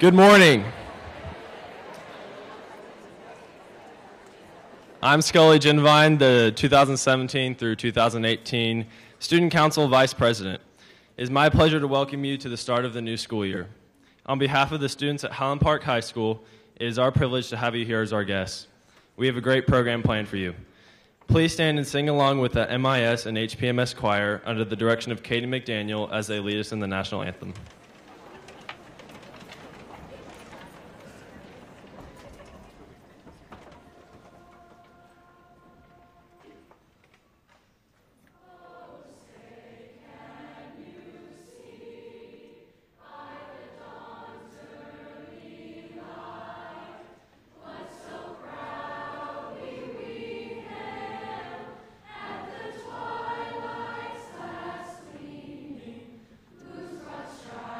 Good morning. I'm Scully Ginvine, the 2017 through 2018 Student Council Vice President. It is my pleasure to welcome you to the start of the new school year. On behalf of the students at Highland Park High School, it is our privilege to have you here as our guests. We have a great program planned for you. Please stand and sing along with the MIS and HPMS choir under the direction of Katie McDaniel as they lead us in the national anthem. Strive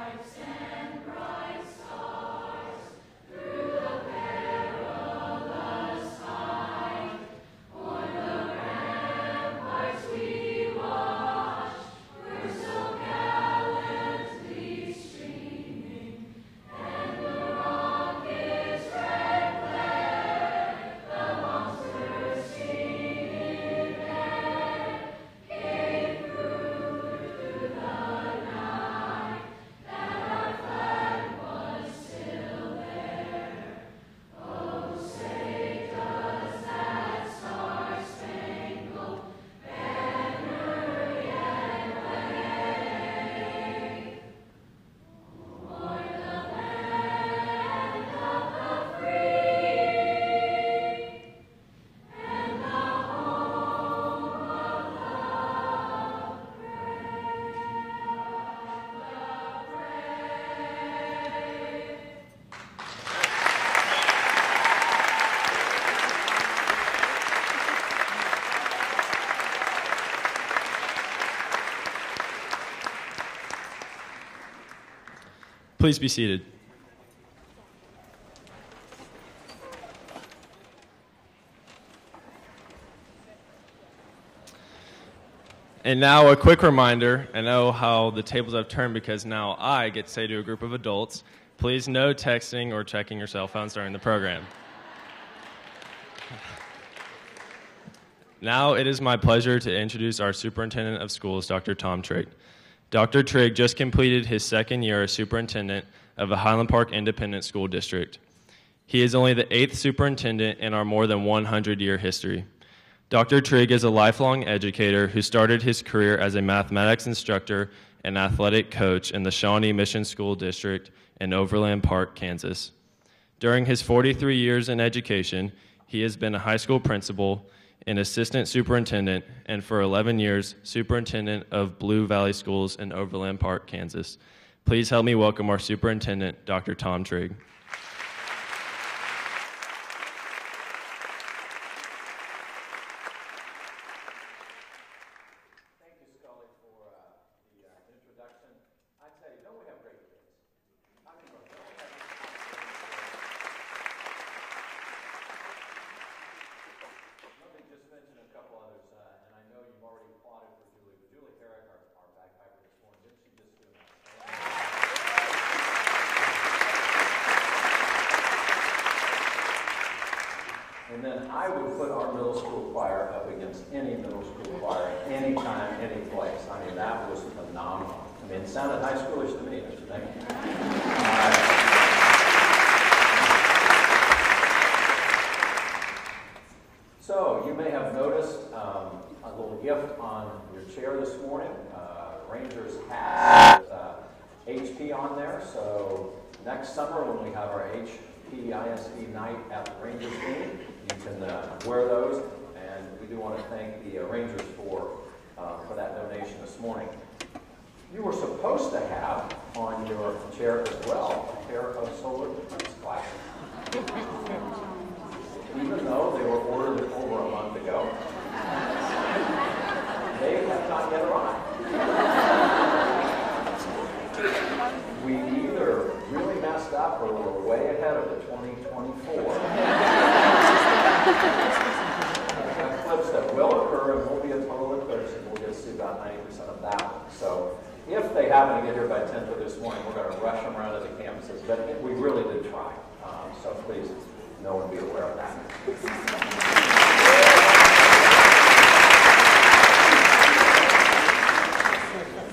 Please be seated. And now a quick reminder, I know how the tables have turned because now I get to say to a group of adults, please no texting or checking your cell phones during the program. Now it is my pleasure to introduce our Superintendent of Schools, Dr. Tom Trigg. Dr. Trigg just completed his second year as superintendent of the Highland Park Independent School District. He is only the 8th superintendent in our more than 100-year history. Dr. Trigg is a lifelong educator who started his career as a mathematics instructor and athletic coach in the Shawnee Mission School District in Overland Park, Kansas. During his 43 years in education, he has been a high school principal, an assistant superintendent, and for 11 years, superintendent of Blue Valley Schools in Overland Park, Kansas. Please help me welcome our superintendent, Dr. Tom Trigg. And then I would put our middle school choir up against any middle school choir, anytime, any place. I mean, that was phenomenal. I mean, it sounded high schoolish to me, Mr. Thank you. So, you may have noticed a little gift on your chair this morning. Rangers hat with HP on there. So, next summer when we have our HPISD night at the Rangers game, you can wear those, and we do want to thank the Rangers for that donation this morning. You were supposed to have on your chair as well a pair of solar defense glasses, even though they were ordered over a month ago. They have not yet arrived. We either really messed up or we're way ahead of the 2024 eclipse that will occur and will be a total eclipse, and we'll get to see about 90% of that one. So if they happen to get here by 10:30 this morning, we're going to rush them around to the campuses. But we really did try. So please, no one be aware of that.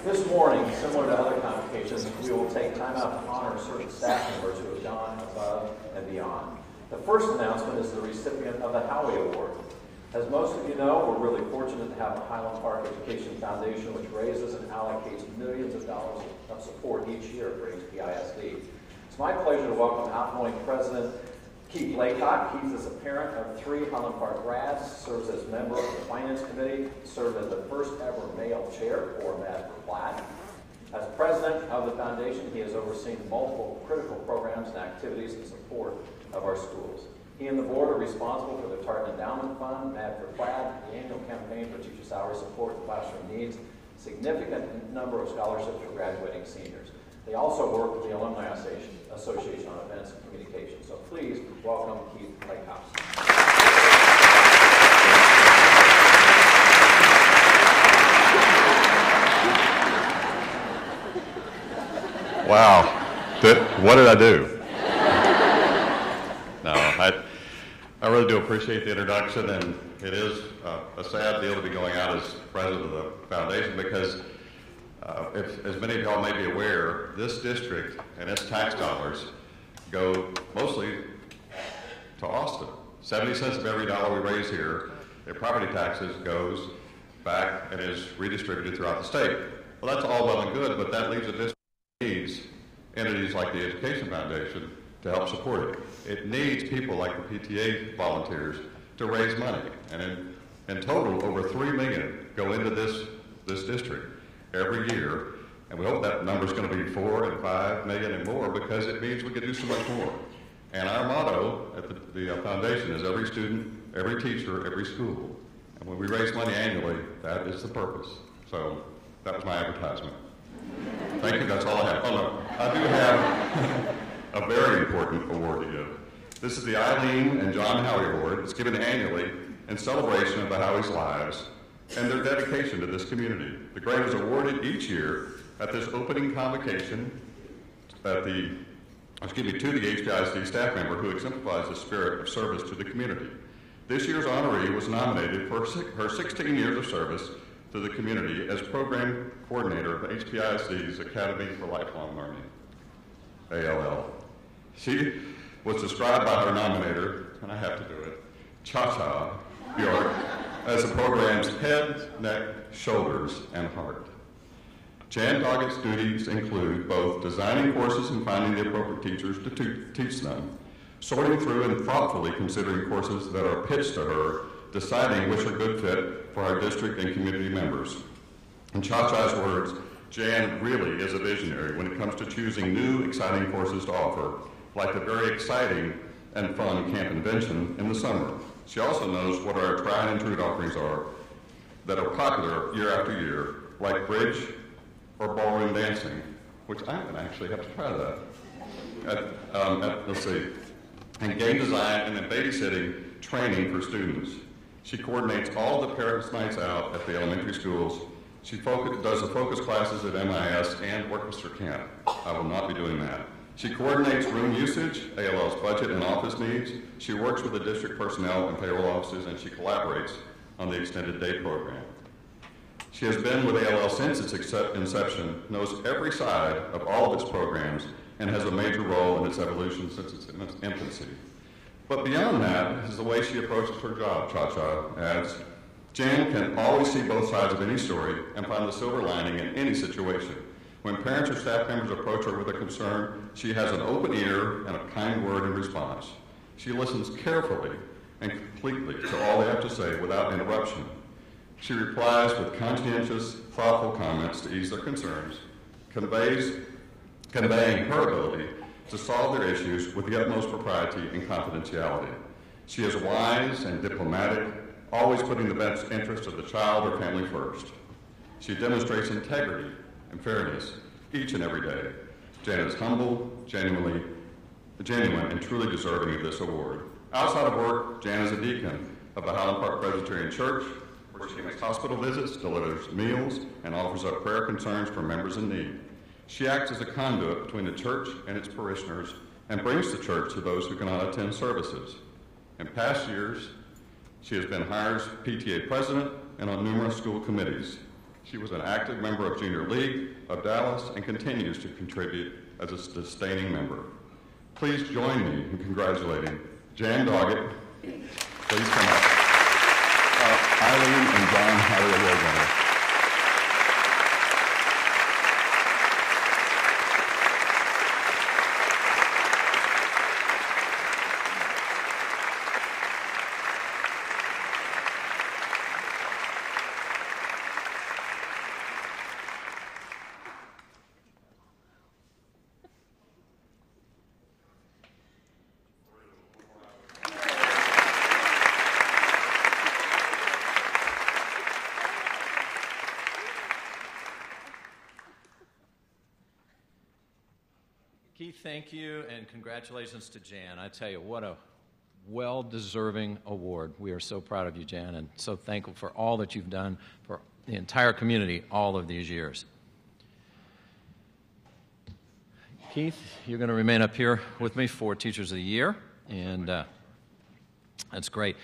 This morning, similar to other convocations, we will take time out to honor certain staff members who have gone above and beyond. The first announcement is the recipient of the Howie Award. As most of you know, we're really fortunate to have the Highland Park Education Foundation, which raises and allocates millions of dollars of support each year for HPISD. It's my pleasure to welcome outgoing President Keith Laycock. Keith is a parent of 3 Highland Park grads, serves as member of the Finance Committee, served as the first ever male chair for Mad for Plaid. As president of the foundation, he has overseen multiple critical programs and activities in support of our schools. He and the board are responsible for the Tartan Endowment Fund, Mad for Plaid, the annual campaign for teacher salary support and classroom needs, significant number of scholarships for graduating seniors. They also work with the Alumni Association on events and communication. So please welcome Keith Laycock. Wow, what did I do? No, I really do appreciate the introduction, and it is a sad deal to be going out as president of the foundation because as many of y'all may be aware, this district and its tax dollars go mostly to Austin. 70 cents of every dollar we raise here in property taxes goes back and is redistributed throughout the state. Well, that's all well and good, but that leaves a district that needs entities like the Education Foundation to help support it. It needs people like the PTA volunteers to raise money. And in total, over $3 million go into this district every year. And we hope that number is going to be 4 and 5 million and more because it means we can do so much more. And our motto at the foundation is every student, every teacher, every school. And when we raise money annually, that is the purpose. So that was my advertisement. Thank you, that's all I have. Oh, no, I do have a very important award to give. This is the Eileen and John Howie Award. It's given annually in celebration of the Howie's lives and their dedication to this community. The grant is awarded each year at this opening convocation to the HPIC staff member who exemplifies the spirit of service to the community. This year's honoree was nominated for her 16 years of service to the community as program coordinator of HPIC's Academy for Lifelong Learning, ALL. She was described by her nominator, and I have to do it, Cha-Cha Bjork, as the program's head, neck, shoulders, and heart. Jan Doggett's duties include both designing courses and finding the appropriate teachers to teach them, sorting through and thoughtfully considering courses that are pitched to her, deciding which are good fit for our district and community members. In Cha-Cha's words, Jan really is a visionary when it comes to choosing new, exciting courses to offer, like the very exciting and fun Camp Invention in the summer. She also knows what our tried and true offerings are that are popular year after year, like bridge or ballroom dancing, which I'm going to actually have to try that. Let's see. And game design and then babysitting training for students. She coordinates all the parents' nights out at the elementary schools. She does the focus classes at MIS and orchestra camp. I will not be doing that. She coordinates room usage, ALL's budget and office needs. She works with the district personnel and payroll offices, and she collaborates on the extended day program. She has been with ALL since its inception, knows every side of all of its programs, and has a major role in its evolution since its infancy. But beyond that is the way she approaches her job, Cha-Cha adds. Jan can always see both sides of any story and find the silver lining in any situation. When parents or staff members approach her with a concern, she has an open ear and a kind word in response. She listens carefully and completely to all they have to say without interruption. She replies with conscientious, thoughtful comments to ease their concerns, conveying her ability to solve their issues with the utmost propriety and confidentiality. She is wise and diplomatic, always putting the best interest of the child or family first. She demonstrates integrity and fairness each and every day. Jan is humble, genuine, and truly deserving of this award. Outside of work, Jan is a deacon of the Highland Park Presbyterian Church, where she makes hospital visits, delivers meals, and offers up prayer concerns for members in need. She acts as a conduit between the church and its parishioners and brings the church to those who cannot attend services. In past years, she has been Hire's PTA president and on numerous school committees. She was an active member of Junior League of Dallas and continues to contribute as a sustaining member. Please join me in congratulating Jan Doggett. Please come up. Eileen and John Howie Award winners. Keith, thank you, and congratulations to Jan. I tell you, what a well-deserving award. We are so proud of you, Jan, and so thankful for all that you've done for the entire community all of these years. Keith, you're going to remain up here with me for Teachers of the Year, and that's great.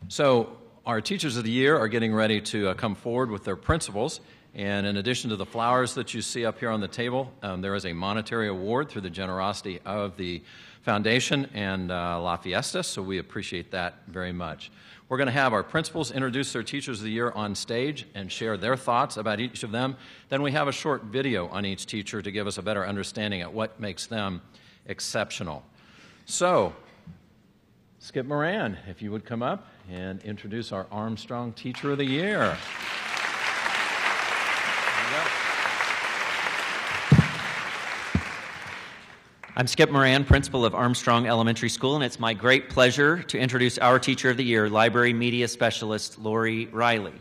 So our Teachers of the Year are getting ready to come forward with their principals. And in addition to the flowers that you see up here on the table, there is a monetary award through the generosity of the foundation and La Fiesta, so we appreciate that very much. We're going to have our principals introduce their Teachers of the Year on stage and share their thoughts about each of them. Then we have a short video on each teacher to give us a better understanding of what makes them exceptional. So, Skip Moran, if you would come up and introduce our Armstrong Teacher of the Year. I'm Skip Moran, principal of Armstrong Elementary School, and it's my great pleasure to introduce our Teacher of the Year, Library Media Specialist Lori Riley.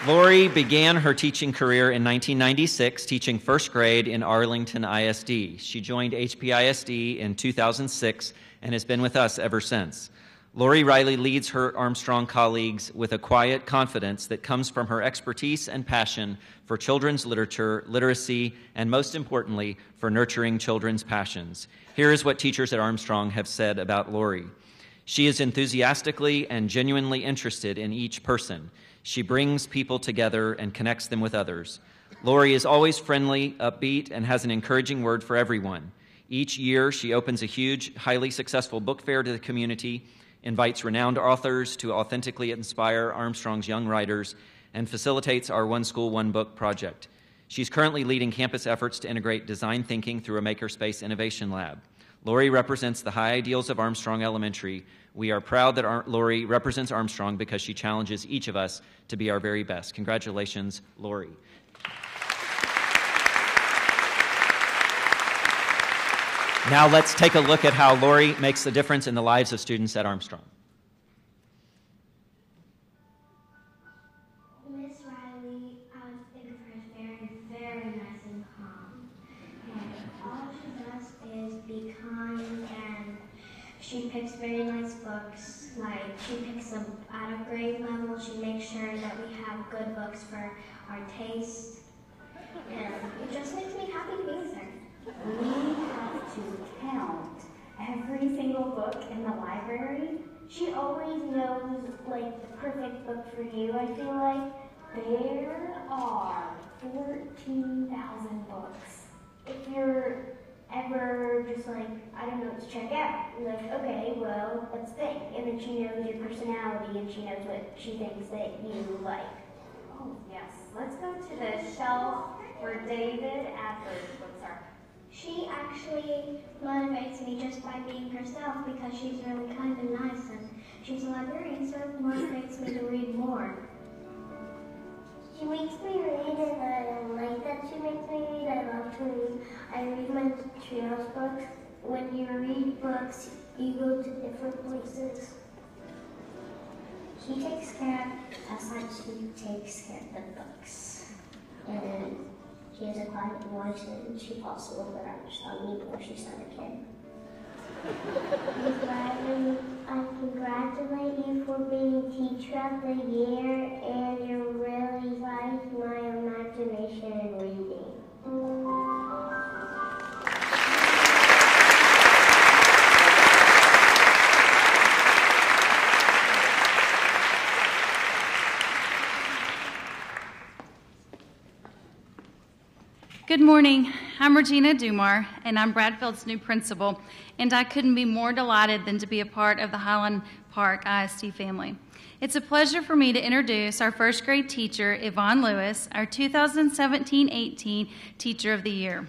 Lori began her teaching career in 1996, teaching first grade in Arlington ISD. She joined HPISD in 2006 and has been with us ever since. Lori Riley leads her Armstrong colleagues with a quiet confidence that comes from her expertise and passion for children's literature, literacy, and most importantly, for nurturing children's passions. Here is what teachers at Armstrong have said about Lori. She is enthusiastically and genuinely interested in each person. She brings people together and connects them with others. Lori is always friendly, upbeat, and has an encouraging word for everyone. Each year, she opens a huge, highly successful book fair to the community, invites renowned authors to authentically inspire Armstrong's young writers, and facilitates our One School, One Book project. She's currently leading campus efforts to integrate design thinking through a Makerspace Innovation Lab. Lori represents the high ideals of Armstrong Elementary. We are proud that Lori represents Armstrong because she challenges each of us to be our very best. Congratulations, Lori. Now let's take a look at how Lori makes a difference in the lives of students at Armstrong. Miss Riley, I think of her as very nice and calm. And all she does is be kind, and she picks very nice books. Like, she picks them at a grade level. She makes sure that we have good books for our taste. And it just makes me happy to be with her. We have to count every single book in the library. She always knows, like, the perfect book for you, I feel like. There are 14,000 books. If you're ever just like, I don't know what to check out, you're like, okay, well, let's think. And then she knows your personality and she knows what she thinks that you like. Oh, yes. Let's go to the shelf where David Adler's books are. She actually motivates me just by being herself because she's really kind and nice, and she's a librarian, so it motivates me to read more. She makes me read, and I don't like that she makes me read. I love to read. I read my trios books. When you read books, you go to different places. She takes care of us like she takes care of the books. And she has a quiet voice, and she talks a little bit on me before she's not a kid. Miss Riley, I congratulate you for being Teacher of the Year, and you really like my imagination in reading. Good morning. I'm Regina Dumar, and I'm Bradfield's new principal, and I couldn't be more delighted than to be a part of the Highland Park ISD family. It's a pleasure for me to introduce our first grade teacher, Yvonne Lewis, our 2017-18 Teacher of the Year.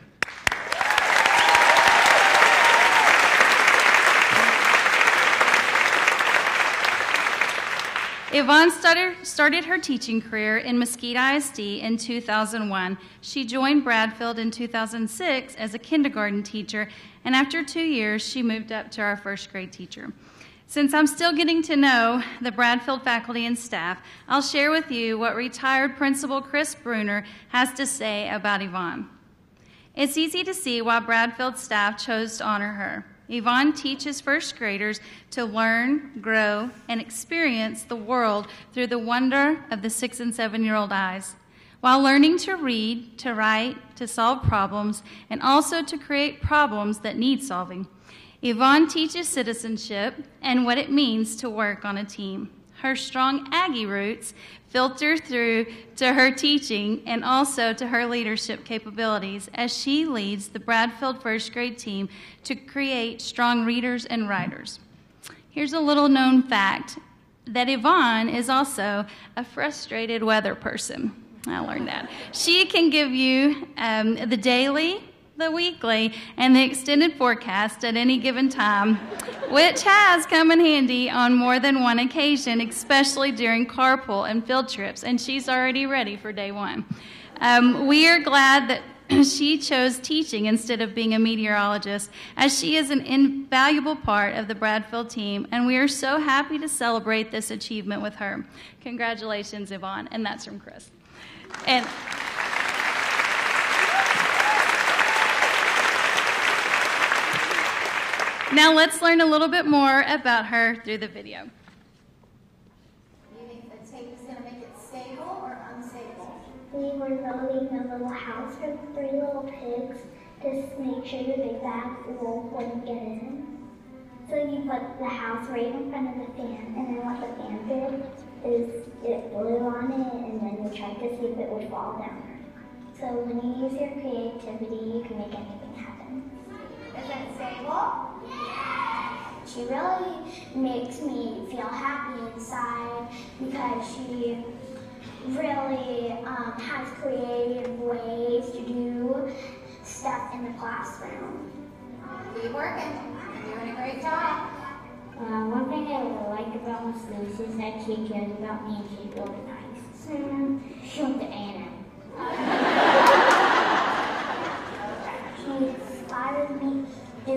Yvonne started her teaching career in Mesquite ISD in 2001. She joined Bradfield in 2006 as a kindergarten teacher, and after 2 years, she moved up to our first grade teacher. Since I'm still getting to know the Bradfield faculty and staff, I'll share with you what retired Principal Chris Bruner has to say about Yvonne. It's easy to see why Bradfield staff chose to honor her. Yvonne teaches first graders to learn, grow, and experience the world through the wonder of the 6- and 7-year-old eyes, while learning to read, to write, to solve problems, and also to create problems that need solving. Yvonne teaches citizenship and what it means to work on a team. Her strong Aggie roots filter through to her teaching and also to her leadership capabilities as she leads the Bradfield first grade team to create strong readers and writers. Here's a little known fact that Yvonne is also a frustrated weather person. I learned that. She can give you the daily, the weekly, and the extended forecast at any given time, which has come in handy on more than one occasion, especially during carpool and field trips, and she's already ready for day one. We are glad that she chose teaching instead of being a meteorologist, as she is an invaluable part of the Bradfield team, and we are so happy to celebrate this achievement with her. Congratulations, Yvonne, and that's from Chris. And now let's learn a little bit more about her through the video. Do you think the tape is going to make it stable or unstable? We were building a little house for 3 little pigs to make sure the big bad wolf wouldn't get in. So you put the house right in front of the fan, and then what the fan did is it blew on it, and then we tried to see if it would fall down. So when you use your creativity, you can make anything happen. Is it stable? She really makes me feel happy inside because she really has creative ways to do stuff in the classroom. Keep working. You're doing a great job. One thing I really like about Miss Lucy is that she cares about me and she's really nice. She went to A&M. She inspired me to do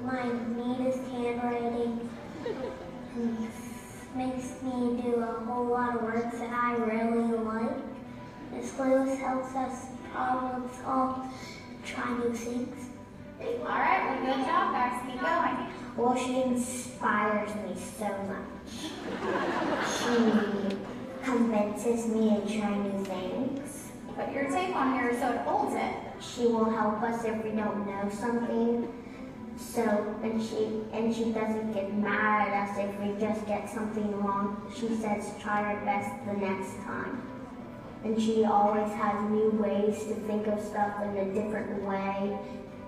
my neatest handwriting. Makes me do a whole lot of work that I really like. Miss Lewis helps us problem solve, try new things. All right, well, good job, guys. Keep going. Well, she inspires me so much. She convinces me to try new things. Put your tape on here so it holds it. She will help us if we don't know something. And she doesn't get mad at us if we just get something wrong. She says try our best the next time. And she always has new ways to think of stuff in a different way.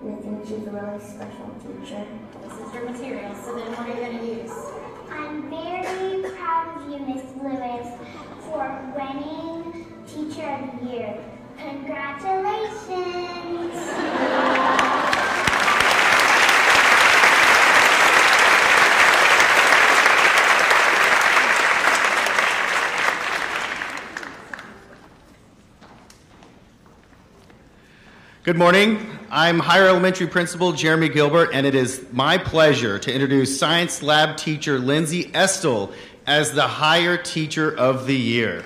And I think she's a really special teacher. This is your material, so then what are you going to use? I'm very proud of you, Miss Lewis, for winning Teacher of the Year. Congratulations! Good morning. I'm Higher Elementary Principal Jeremy Gilbert, and it is my pleasure to introduce Science Lab teacher Lindsay Estel as the Higher Teacher of the Year.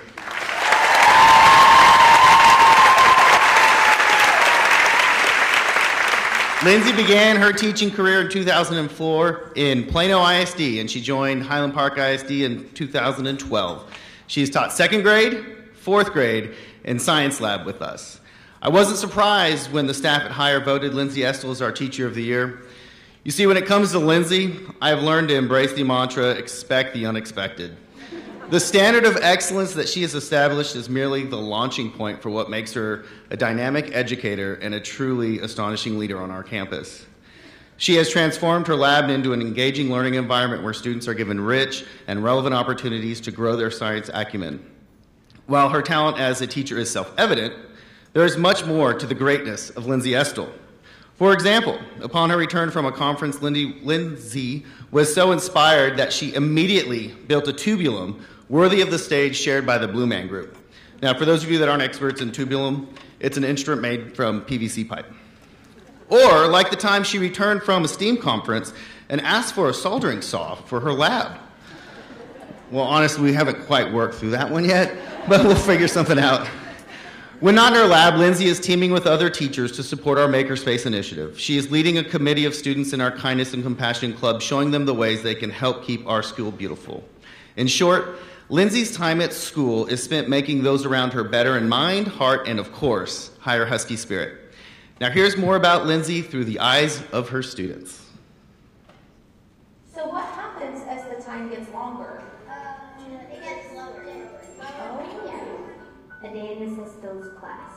Lindsay began her teaching career in 2004 in Plano ISD, and she joined Highland Park ISD in 2012. She's taught 2nd grade, 4th grade, and Science Lab with us. I wasn't surprised when the staff at Higher voted Lindsay Estel as our Teacher of the Year. You see, when it comes to Lindsay, I have learned to embrace the mantra, expect the unexpected. The standard of excellence that she has established is merely the launching point for what makes her a dynamic educator and a truly astonishing leader on our campus. She has transformed her lab into an engaging learning environment where students are given rich and relevant opportunities to grow their science acumen. While her talent as a teacher is self-evident, there is much more to the greatness of Lindsay Estel. For example, upon her return from a conference, Lindsay was so inspired that she immediately built a tubulum worthy of the stage shared by the Blue Man Group. Now, for those of you that aren't experts in tubulum, it's an instrument made from PVC pipe. Or, like the time she returned from a STEAM conference and asked for a soldering saw for her lab. Well, honestly, we haven't quite worked through that one yet, but we'll figure something out. When not in her lab, Lindsay is teaming with other teachers to support our Makerspace initiative. She is leading a committee of students in our Kindness and Compassion Club, showing them the ways they can help keep our school beautiful. In short, Lindsay's time at school is spent making those around her better in mind, heart, and of course, higher Husky spirit. Now here's more about Lindsay through the eyes of her students. So what happens as the time gets longer? It gets slower. Oh, yeah. A day in Mrs. Stowe's class.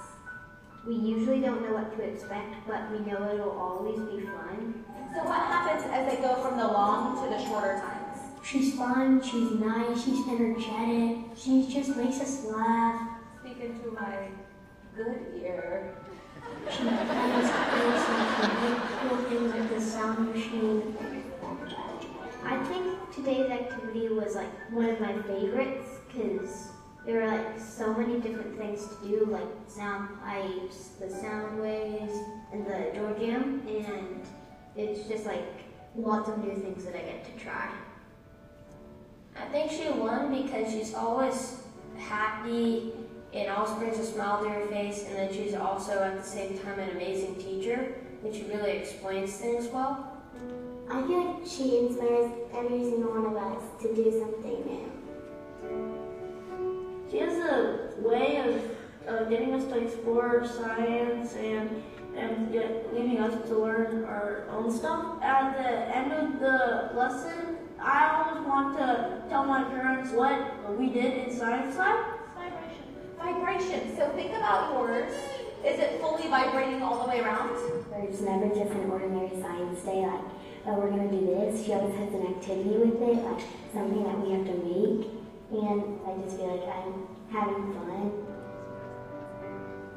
We usually don't know what to expect, but we know it'll always be fun. So what happens as they go from the long to the shorter times? She's fun, she's nice, she's energetic, she just makes us laugh. Speak into my good ear. She plays things like cool things like the sound machine. I think today's activity was like one of my favorites because there were like so many different things to do, like sound pipes, the sound waves, and the door jam, and it's just like lots of new things that I get to try. I think she won because she's always happy and always brings a smile to her face, and then she's also at the same time an amazing teacher, and she really explains things well. I feel like she inspires every single one of us to do something new. She has a way of getting us to explore science and leaving us to learn our own stuff. At the end of the lesson, I always want to tell my parents what we did in science lab. Vibration. So think about yours. Is it fully vibrating all the way around? It's never just an ordinary science day, like, oh, we're going to do this. She always has an activity with it, like something that we have to make. And I just feel like I'm having fun.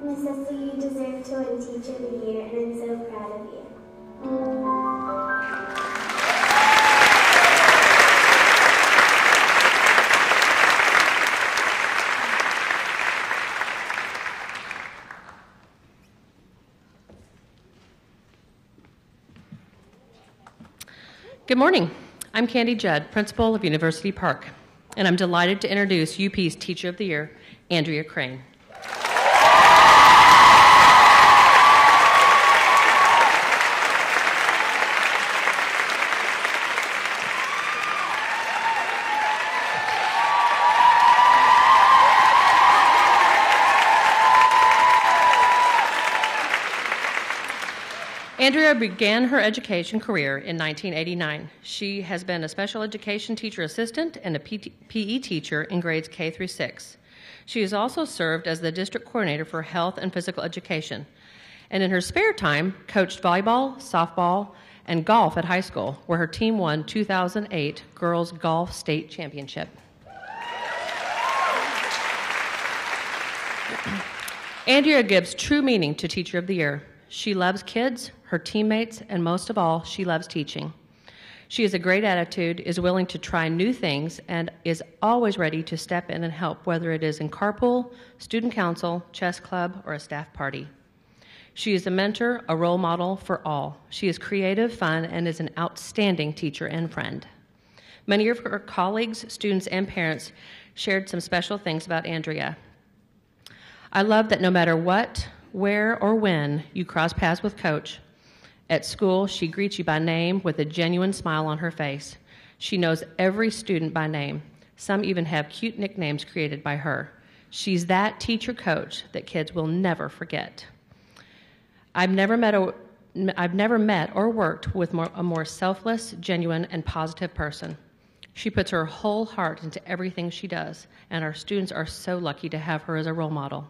Miss Sister, you deserve to win Teacher of the Year, and I'm so proud of you. Good morning. I'm Candy Judd, principal of University Park, and I'm delighted to introduce UP's Teacher of the Year, Andrea Crane. Andrea began her education career in 1989. She has been a special education teacher assistant and a PE teacher in grades K through 6. She has also served as the district coordinator for health and physical education, and in her spare time, coached volleyball, softball, and golf at high school, where her team won 2008 Girls Golf State Championship. Andrea gives true meaning to Teacher of the Year. She loves kids, her teammates, and most of all, she loves teaching. She has a great attitude, is willing to try new things, and is always ready to step in and help, whether it is in carpool, student council, chess club, or a staff party. She is a mentor, a role model for all. She is creative, fun, and is an outstanding teacher and friend. Many of her colleagues, students, and parents shared some special things about Andrea. I love that no matter what, where, or when you cross paths with Coach, at school, she greets you by name with a genuine smile on her face. She knows every student by name. Some even have cute nicknames created by her. She's that teacher coach that kids will never forget. I've never met or worked with a more selfless, genuine, and positive person. She puts her whole heart into everything she does, and our students are so lucky to have her as a role model.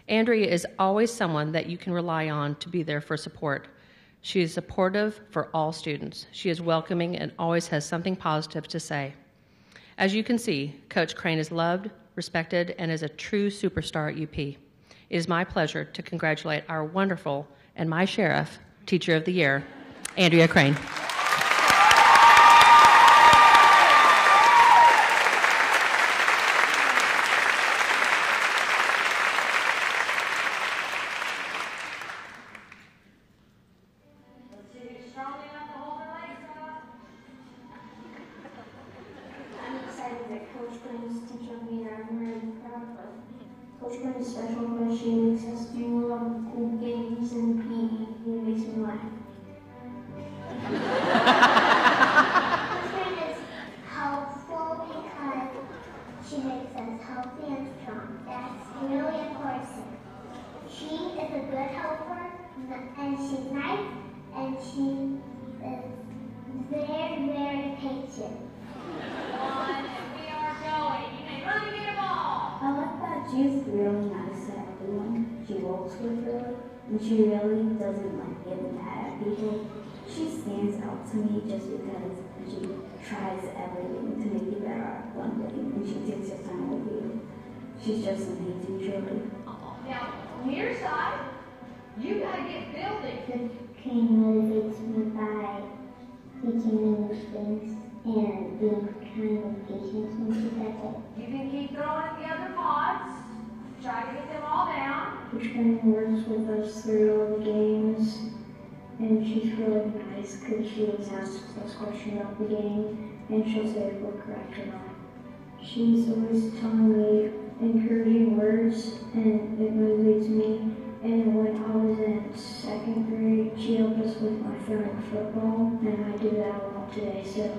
Andrea is always someone that you can rely on to be there for support. She is supportive for all students. She is welcoming and always has something positive to say. As you can see, Coach Crane is loved, respected, and is a true superstar at UP. It is my pleasure to congratulate our wonderful and my sheriff, Teacher of the Year, Andrea Crane. She really doesn't like getting mad at people. She stands out to me just because she tries everything to make it better one day, and she takes her time with you. She's just amazing, truly. Now, on your side, you gotta get building. Crane motivates me by teaching me new things and being kind and patient when she does it. You can keep throwing it the other Try to get them all down. She's playing words with us through all the games, and she's really nice because she always asks us questions about the game, and she'll say if we're correct or not. She's always telling me encouraging words, and it motivates me. And when I was in 2nd grade, she helped us with my throwing football, and I do that a lot today. So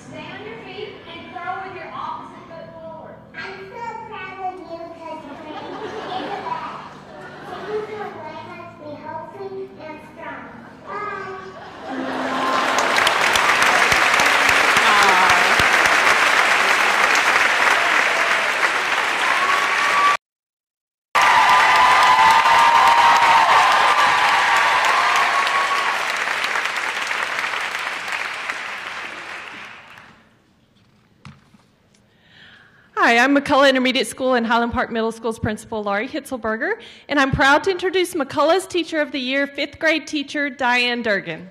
Stay on your feet and throw with your opposite foot forward. I'm so proud of you because you're the best. So you can learn us to be healthy and strong. Bye. Hi, I'm McCullough Intermediate School and Highland Park Middle School's principal, Laurie Hitzelberger, and I'm proud to introduce McCullough's Teacher of the Year, 5th grade teacher, Diane Durgan.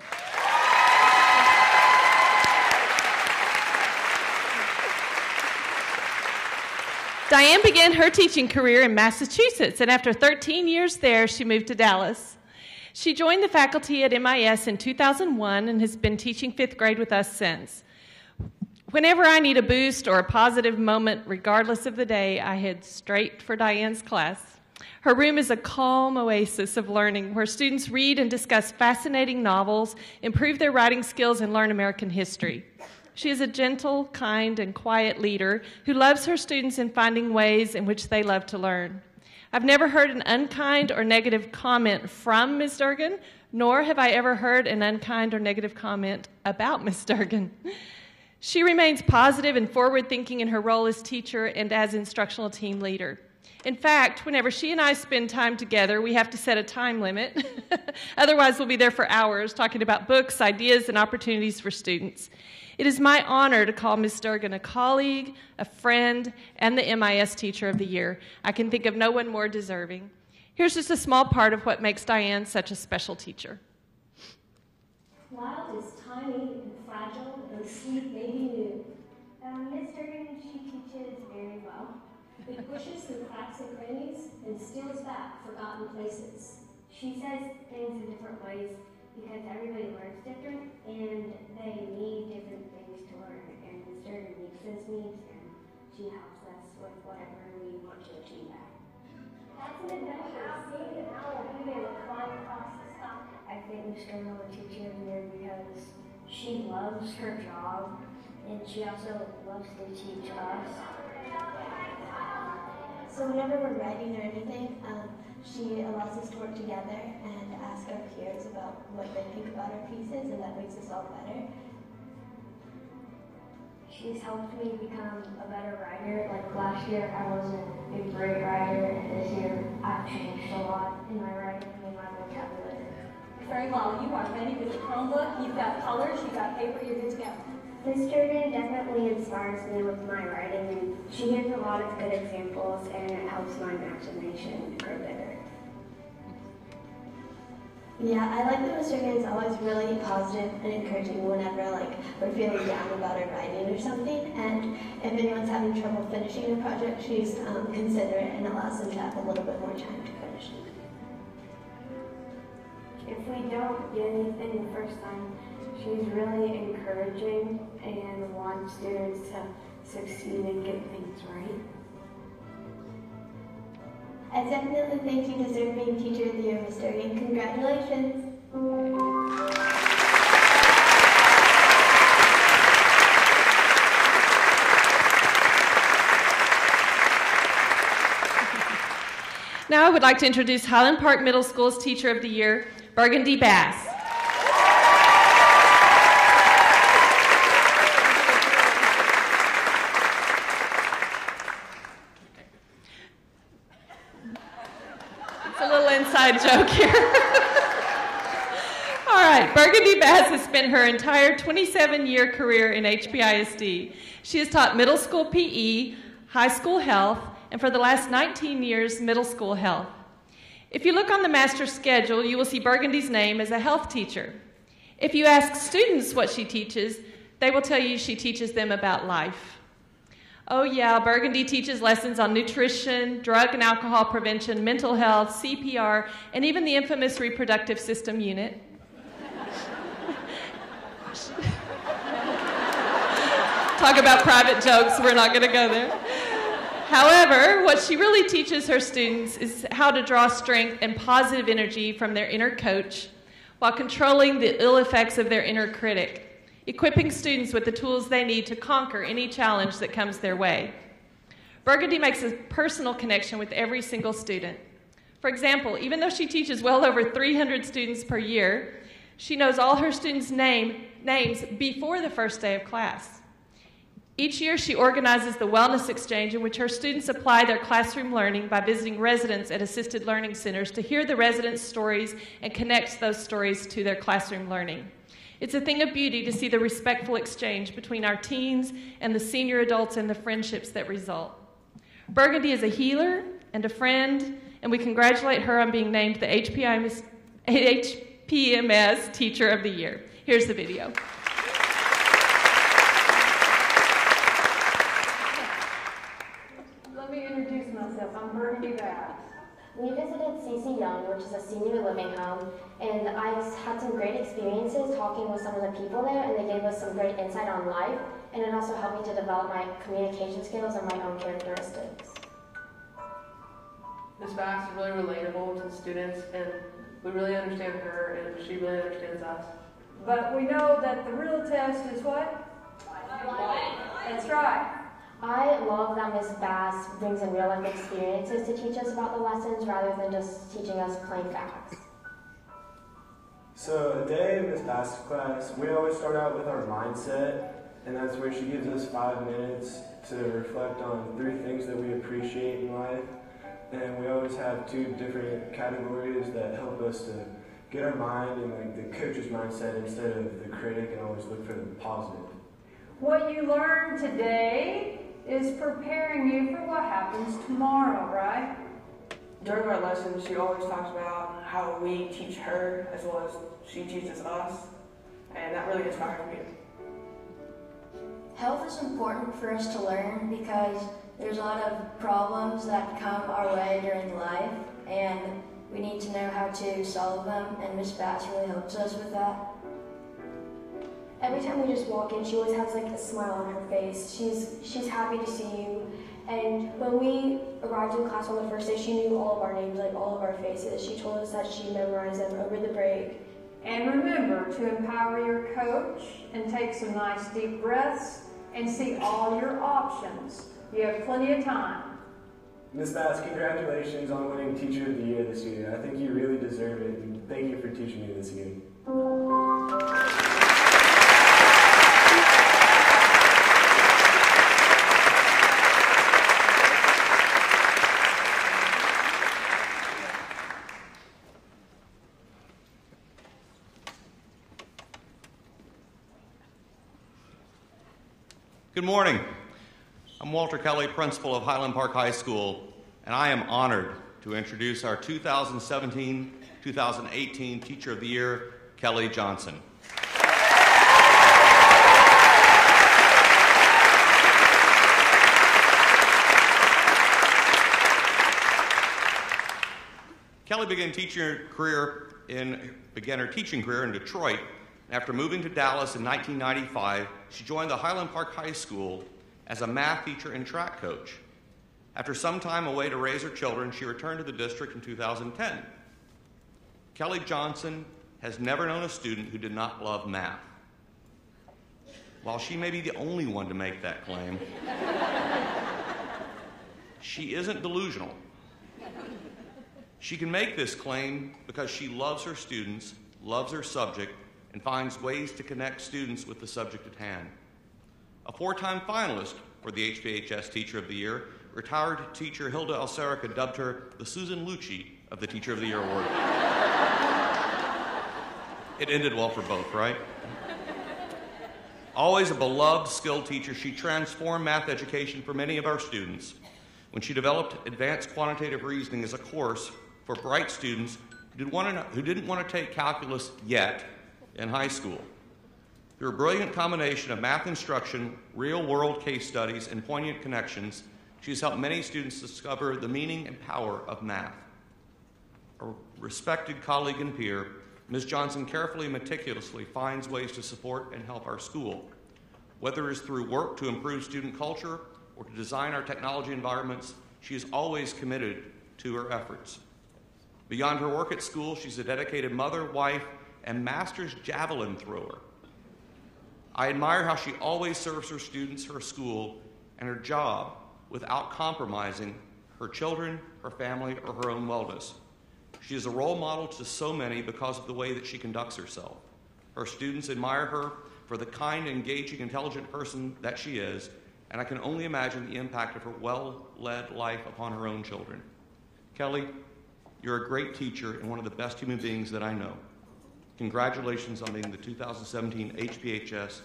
Diane began her teaching career in Massachusetts, and after 13 years there, she moved to Dallas. She joined the faculty at MIS in 2001 and has been teaching 5th grade with us since. Whenever I need a boost or a positive moment, regardless of the day, I head straight for Diane's class. Her room is a calm oasis of learning where students read and discuss fascinating novels, improve their writing skills, and learn American history. She is a gentle, kind, and quiet leader who loves her students in finding ways in which they love to learn. I've never heard an unkind or negative comment from Ms. Durgan, nor have I ever heard an unkind or negative comment about Ms. Durgan. She remains positive and forward-thinking in her role as teacher and as instructional team leader. In fact, whenever she and I spend time together, we have to set a time limit. Otherwise, we'll be there for hours talking about books, ideas, and opportunities for students. It is my honor to call Ms. Durgan a colleague, a friend, and the MIS Teacher of the Year. I can think of no one more deserving. Here's just a small part of what makes Diane such a special teacher. Wild is tiny and fragile and sweet baby new. Miss Durgan, she teaches very well. It pushes through cracks and crannies and steals back forgotten places. She says things in different ways because everybody learns different and they need different things to learn. And Miss Durgan meets those needs and she helps us with whatever we want to achieve at. That's an adventure. See how we will fly across the sky. I think Miss Durgan will teach you there because she loves her job and she also loves to teach us. So whenever we're writing or anything, she allows us to work together and ask our peers about what they think about our pieces, and that makes us all better. She's helped me become a better writer. Like last year, I wasn't a great writer, and this year, I've changed a lot in my writing and my vocabulary. Very well. You are ready with the Chromebook. You've got colors. You've got paper. You're good to go. Miss Durgan definitely inspires me with my writing, and she gives a lot of good examples, and it helps my imagination grow bigger. Yeah, I like that Miss Durgan is always really positive and encouraging whenever we're feeling down about our writing or something, and if anyone's having trouble finishing a project, she's considerate and allows them to have a little bit more time to finish it. If we don't get anything the first time, she's really encouraging and wants students to succeed and get things right. I definitely think you deserve being Teacher of the Year, Ms. Durgan. Congratulations. Now I would like to introduce Highland Park Middle School's Teacher of the Year, Burgundy Bass. It's a little inside joke here. All right, Burgundy Bass has spent her entire 27-year career in HPISD. She has taught middle school PE, high school health, and for the last 19 years, middle school health. If you look on the master's schedule, you will see Burgundy's name as a health teacher. If you ask students what she teaches, they will tell you she teaches them about life. Oh yeah, Burgundy teaches lessons on nutrition, drug and alcohol prevention, mental health, CPR, and even the infamous reproductive system unit. Talk about private jokes, we're not going to go there. However, what she really teaches her students is how to draw strength and positive energy from their inner coach while controlling the ill effects of their inner critic, equipping students with the tools they need to conquer any challenge that comes their way. Burgundy makes a personal connection with every single student. For example, even though she teaches well over 300 students per year, she knows all her students' names before the first day of class. Each year, she organizes the Wellness Exchange, in which her students apply their classroom learning by visiting residents at assisted learning centers to hear the residents' stories and connect those stories to their classroom learning. It's a thing of beauty to see the respectful exchange between our teens and the senior adults and the friendships that result. Burgundy is a healer and a friend, and we congratulate her on being named the HPMS Teacher of the Year. Here's the video. Let me introduce myself. I'm Burgundy Bass. We visited CC Young, which is a senior living home, and I had some great experiences talking with some of the people there, and they gave us some great insight on life, and it also helped me to develop my communication skills and my own characteristics. Ms. Bass is really relatable to the students, and we really understand her, and she really understands us. But we know that the real test is what? Life. That's right. I love that Ms. Bass brings in real life experiences to teach us about the lessons rather than just teaching us plain facts. So a day in Ms. Bass' class, we always start out with our mindset, and that's where she gives us 5 minutes to reflect on 3 things that we appreciate in life. And we always have 2 different categories that help us to get our mind in like the coach's mindset instead of the critic, and always look for the positive. What you learned today is preparing you for what happens tomorrow, right? During our lessons, she always talks about how we teach her as well as she teaches us, and that really inspires me. Health is important for us to learn because there's a lot of problems that come our way during life, and we need to know how to solve them, and Ms. Bass really helps us with that. Every time we just walk in, she always has like a smile on her face. She's happy to see you. And when we arrived in class on the first day, she knew all of our names, like all of our faces. She told us that she memorized them over the break. And remember to empower your coach and take some nice deep breaths and see all your options. You have plenty of time. Ms. Bass, congratulations on winning Teacher of the Year this year. I think you really deserve it, and thank you for teaching me this year. Good morning. I'm Walter Kelly, principal of Highland Park High School, and I am honored to introduce our 2017-2018 Teacher of the Year, Kelly Johnson. Kelly began her teaching career in Detroit. After moving to Dallas in 1995, she joined the Highland Park High School as a math teacher and track coach. After some time away to raise her children, she returned to the district in 2010. Kelly Johnson has never known a student who did not love math. While she may be the only one to make that claim, she isn't delusional. She can make this claim because she loves her students, loves her subject, and finds ways to connect students with the subject at hand. A 4-time finalist for the HPHS Teacher of the Year, retired teacher Hilda Alcerica dubbed her the Susan Lucci of the Teacher of the Year Award. It ended well for both, right? Always a beloved, skilled teacher, she transformed math education for many of our students when she developed advanced quantitative reasoning as a course for bright students who didn't want to take calculus yet in high school. Through a brilliant combination of math instruction, real-world case studies, and poignant connections, she has helped many students discover the meaning and power of math. A respected colleague and peer, Ms. Johnson carefully and meticulously finds ways to support and help our school, whether it is through work to improve student culture or to design our technology environments. She is always committed to her efforts. Beyond her work at school, she's a dedicated mother, wife, and master's javelin thrower. I admire how she always serves her students, her school, and her job without compromising her children, her family, or her own wellness. She is a role model to so many because of the way that she conducts herself. Her students admire her for the kind, engaging, intelligent person that she is, and I can only imagine the impact of her well-led life upon her own children. Kelly, you're a great teacher and one of the best human beings that I know. Congratulations on being the 2017 HPHS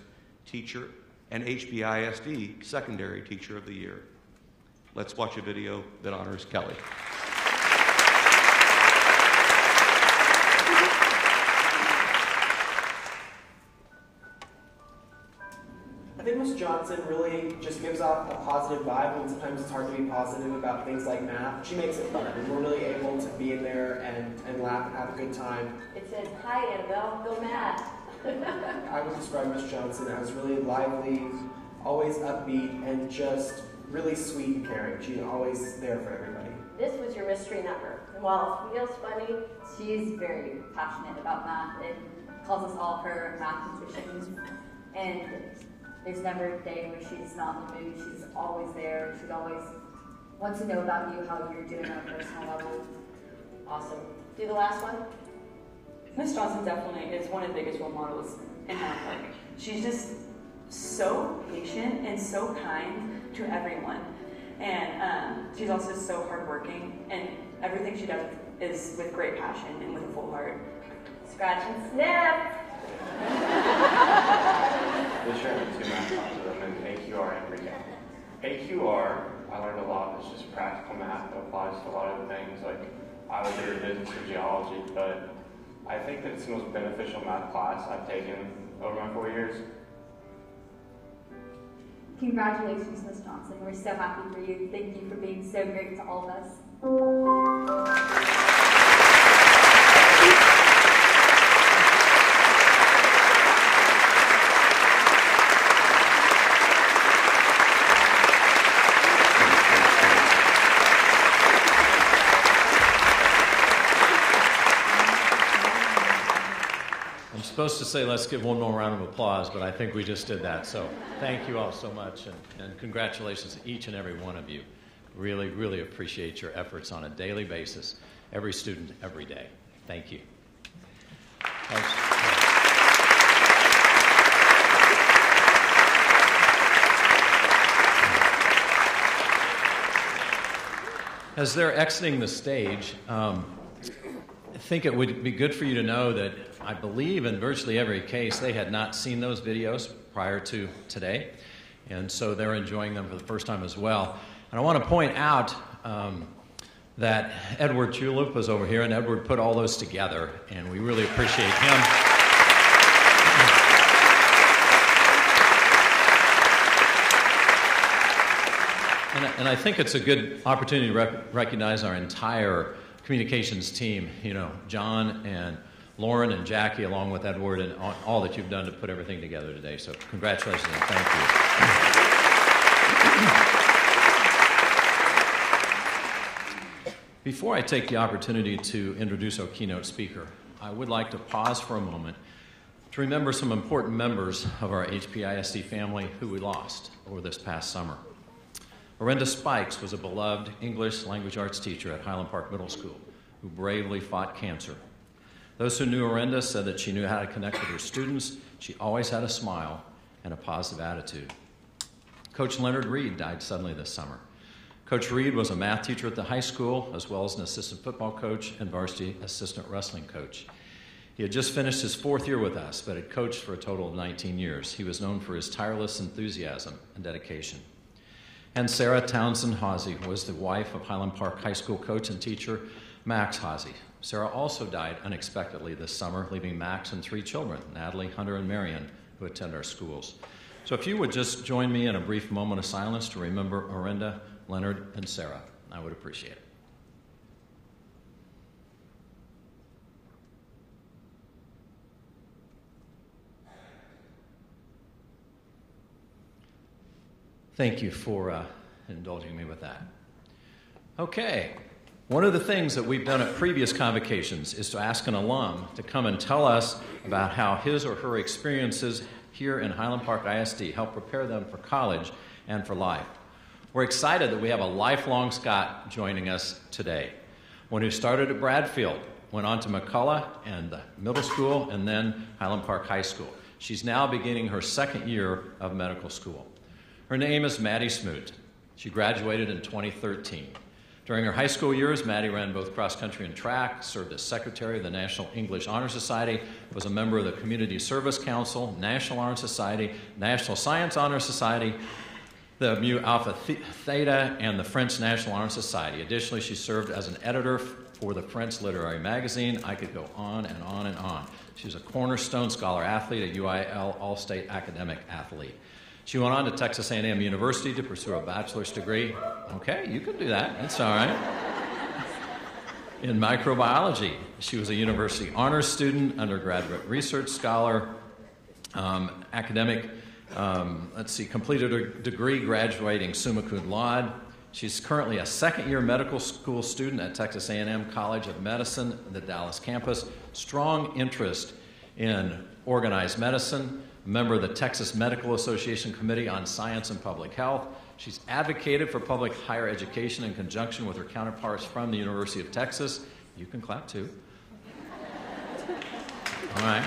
Teacher and HPISD Secondary Teacher of the Year. Let's watch a video that honors Kelly. I think Ms. Johnson really just gives off a positive vibe, and sometimes it's hard to be positive about things like math. She makes it fun, and we're really able to be in there and laugh and have a good time. It says, "Hi, Annabelle, go math." I would describe Ms. Johnson as really lively, always upbeat, and just really sweet and caring. She's always there for everybody. This was your mystery number. And while it feels funny, she's very passionate about math and calls us all her mathematicians. And there's never a day where she's not in the mood. She's always there. She always wants to know about you, how you're doing on a personal level. Awesome. Do the last one. Ms. Johnson definitely is one of the biggest role models in Highland Park. She's just so patient and so kind to everyone. And she's also so hardworking, and everything she does is with great passion and with a full heart. Scratch and sniff. This year I have 2 math classes. I'm in AQR and pre-calc. AQR, I learned a lot. It's just practical math that applies to a lot of things. Like, I was either business or geology, but I think that it's the most beneficial math class I've taken over my 4 years. Congratulations, Ms. Johnson. We're so happy for you. Thank you for being so great to all of us. I'm supposed to say let's give one more round of applause, but I think we just did that. So thank you all so much, and congratulations to each and every one of you. Really, really appreciate your efforts on a daily basis, every student, every day. Thank you. As they're exiting the stage, I think it would be good for you to know that I believe in virtually every case they had not seen those videos prior to today, and so they're enjoying them for the first time as well. And I want to point out that Edward Tulip was over here, and Edward put all those together, and we really appreciate him. And I think it's a good opportunity to recognize our entire communications team, you know, John and Lauren and Jackie, along with Edward, and all that you've done to put everything together today. So congratulations and thank you. Before I take the opportunity to introduce our keynote speaker, I would like to pause for a moment to remember some important members of our HPISD family who we lost over this past summer. Orinda Spikes was a beloved English language arts teacher at Highland Park Middle School who bravely fought cancer. Those who knew Orinda said that she knew how to connect with her students. She always had a smile and a positive attitude. Coach Leonard Reed died suddenly this summer. Coach Reed was a math teacher at the high school, as well as an assistant football coach and varsity assistant wrestling coach. He had just finished his 4th year with us, but had coached for a total of 19 years. He was known for his tireless enthusiasm and dedication. And Sarah Townsend Hawsey was the wife of Highland Park High School coach and teacher Max Hawsey. Sarah also died unexpectedly this summer, leaving Max and 3 children, Natalie, Hunter, and Marion, who attend our schools. So if you would just join me in a brief moment of silence to remember Orinda, Leonard, and Sarah, I would appreciate it. Thank you for indulging me with that. Okay, one of the things that we've done at previous convocations is to ask an alum to come and tell us about how his or her experiences here in Highland Park ISD help prepare them for college and for life. We're excited that we have a lifelong Scot joining us today, one who started at Bradfield, went on to McCullough and the middle school, and then Highland Park High School. She's now beginning her second year of medical school. Her name is Maddie Smoot. She graduated in 2013. During her high school years, Maddie ran both cross-country and track, served as secretary of the National English Honor Society, was a member of the Community Service Council, National Honor Society, National Science Honor Society, the Mu Alpha Theta, and the French National Honor Society. Additionally, she served as an editor for the French literary magazine. I could go on and on and on. She was a cornerstone scholar athlete, a UIL All-State academic athlete. She went on to Texas A&M University to pursue a bachelor's degree. Okay, you can do that. That's all right. In microbiology. She was a university honors student, undergraduate research scholar, academic, completed a degree graduating summa cum laude. She's currently a second-year medical school student at Texas A&M College of Medicine, the Dallas campus. Strong interest in organized medicine. Member of the Texas Medical Association Committee on Science and Public Health. She's advocated for public higher education in conjunction with her counterparts from the University of Texas. You can clap too. All right.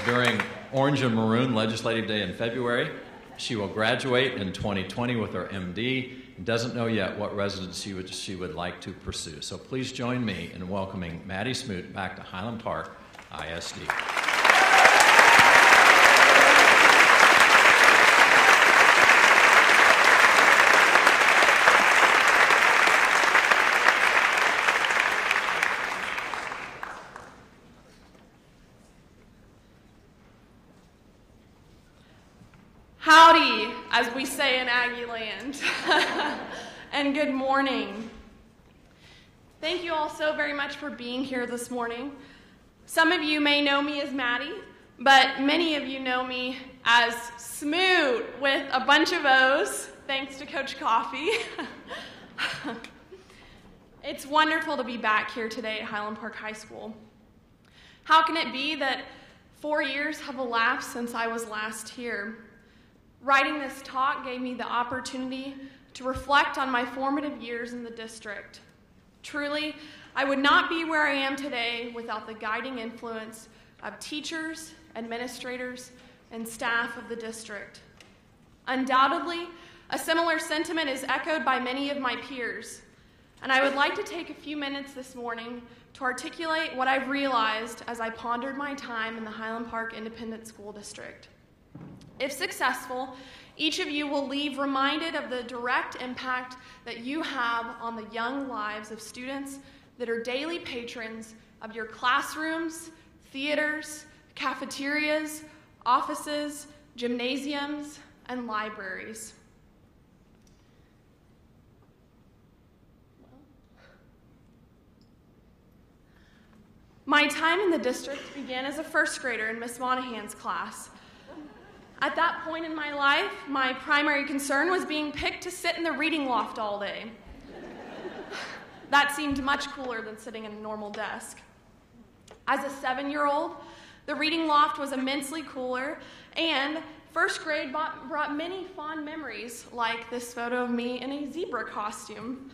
During Orange and Maroon Legislative Day in February, she will graduate in 2020 with her MD and doesn't know yet what residency she would like to pursue. So please join me in welcoming Maddie Smoot back to Highland Park ISD. Howdy, as we say in Aggie Land, and good morning. Thank you all so very much for being here this morning. Some of you may know me as Maddie, but many of you know me as Smoot with a bunch of O's, thanks to Coach Coffee. It's wonderful to be back here today at Highland Park High School. How can it be that 4 years have elapsed since I was last here? Writing this talk gave me the opportunity to reflect on my formative years in the district. Truly, I would not be where I am today without the guiding influence of teachers, administrators, and staff of the district. Undoubtedly, a similar sentiment is echoed by many of my peers, and I would like to take a few minutes this morning to articulate what I've realized as I pondered my time in the Highland Park Independent School District. If successful, each of you will leave reminded of the direct impact that you have on the young lives of students that are daily patrons of your classrooms, theaters, cafeterias, offices, gymnasiums, and libraries. My time in the district began as a first grader in Miss Monahan's class. At that point in my life, my primary concern was being picked to sit in the reading loft all day. That seemed much cooler than sitting at a normal desk. As a 7-year-old, the reading loft was immensely cooler, and first grade brought many fond memories, like this photo of me in a zebra costume.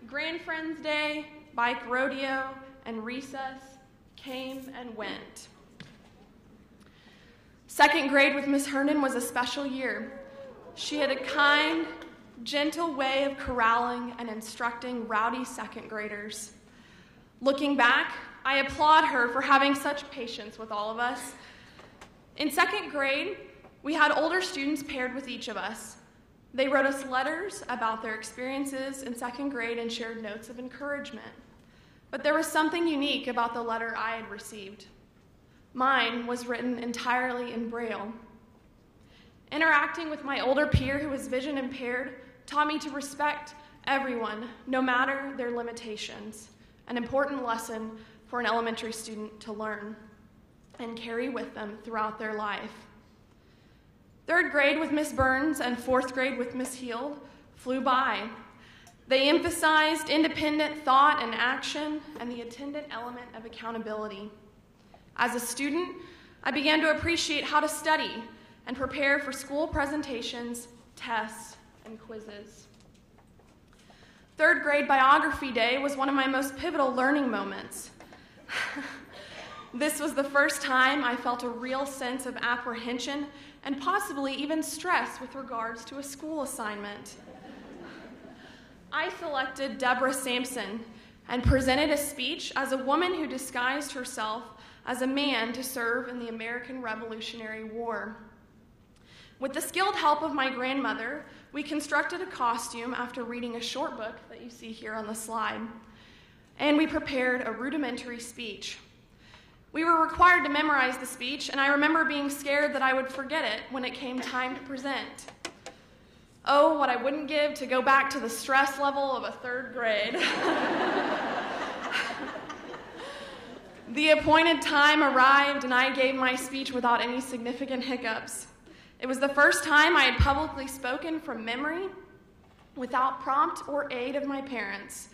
Grand Friends Day, bike rodeo, and recess came and went. Second grade with Miss Herndon was a special year. She had a kind, gentle way of corralling and instructing rowdy second graders. Looking back, I applaud her for having such patience with all of us. In second grade, we had older students paired with each of us. They wrote us letters about their experiences in second grade and shared notes of encouragement. But there was something unique about the letter I had received. Mine was written entirely in Braille. Interacting with my older peer who was vision impaired taught me to respect everyone, no matter their limitations, an important lesson for an elementary student to learn and carry with them throughout their life. Third grade with Miss Burns and fourth grade with Miss Heald flew by. They emphasized independent thought and action and the attendant element of accountability. As a student, I began to appreciate how to study and prepare for school presentations, tests, and quizzes. Third grade biography day was one of my most pivotal learning moments. This was the first time I felt a real sense of apprehension and possibly even stress with regards to a school assignment. I selected Deborah Sampson and presented a speech as a woman who disguised herself as a man to serve in the American Revolutionary War. With the skilled help of my grandmother, we constructed a costume after reading a short book that you see here on the slide, and we prepared a rudimentary speech. We were required to memorize the speech, and I remember being scared that I would forget it when it came time to present. Oh, what I wouldn't give to go back to the stress level of a third grade. The appointed time arrived, and I gave my speech without any significant hiccups. It was the first time I had publicly spoken from memory, without prompt or aid of my parents.